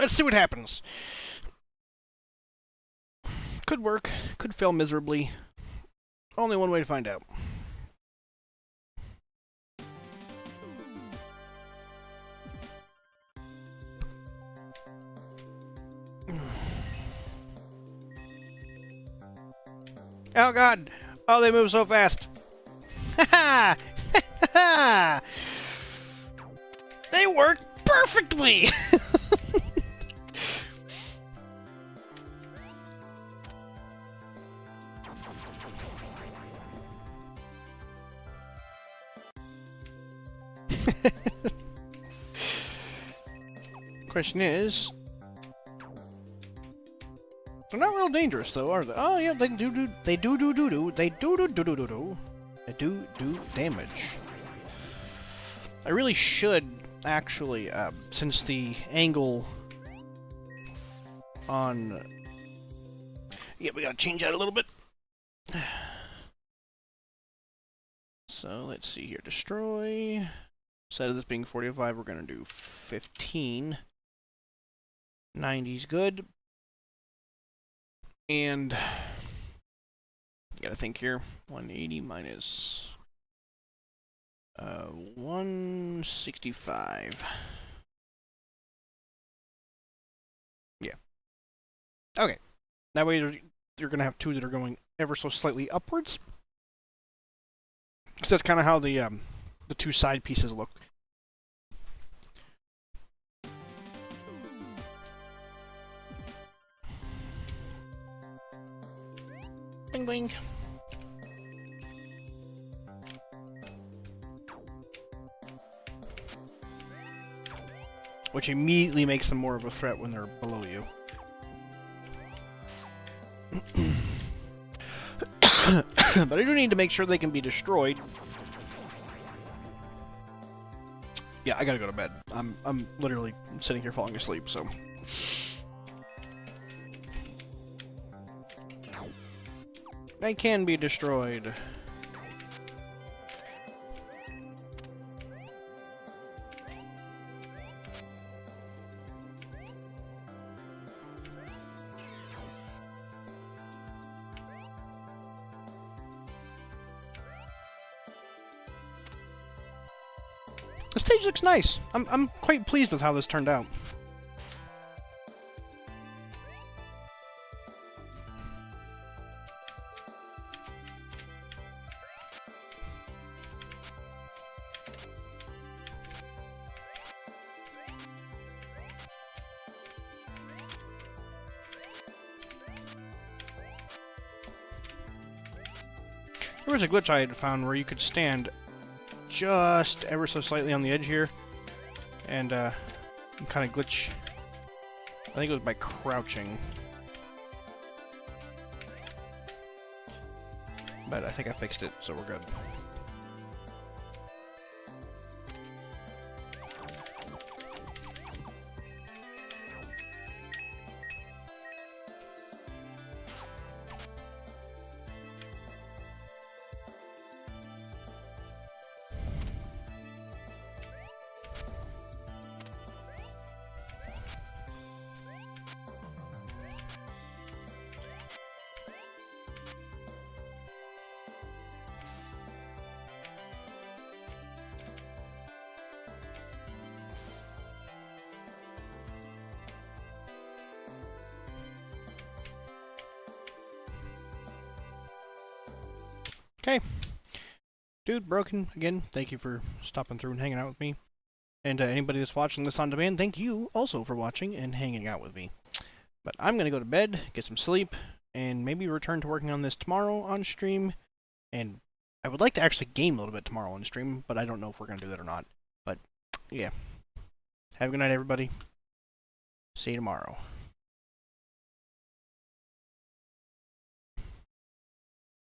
Let's see what happens. Could work. Could fail miserably. Only one way to find out. Oh god! Oh, they move so fast! Ha ha! They work perfectly! Question is, they're not real dangerous though, are they? Oh yeah, they do damage. I really should actually, since the angle on, yeah, we gotta change that a little bit. So let's see here, destroy. Instead of this being 45, we're gonna do 15. 90's good. And gotta think here. 180 minus 165. Yeah. Okay. That way you're gonna have two that are going ever so slightly upwards. Because that's kind of how the two side pieces look. Bing bing. Which immediately makes them more of a threat when they're below you. But I do need to make sure they can be destroyed. Yeah, I gotta go to bed. I'm literally sitting here falling asleep, so. They can be destroyed. The stage looks nice. I'm quite pleased with how this turned out. There was a glitch I had found where you could stand just ever so slightly on the edge here, and kind of glitch. I think it was by crouching, but I think I fixed it, so we're good. Okay. Dude, Broken, again, thank you for stopping through and hanging out with me. And anybody that's watching this on demand, thank you also for watching and hanging out with me. But I'm going to go to bed, get some sleep, and maybe return to working on this tomorrow on stream. And I would like to actually game a little bit tomorrow on stream, but I don't know if we're going to do that or not. But, yeah. Have a good night, everybody. See you tomorrow.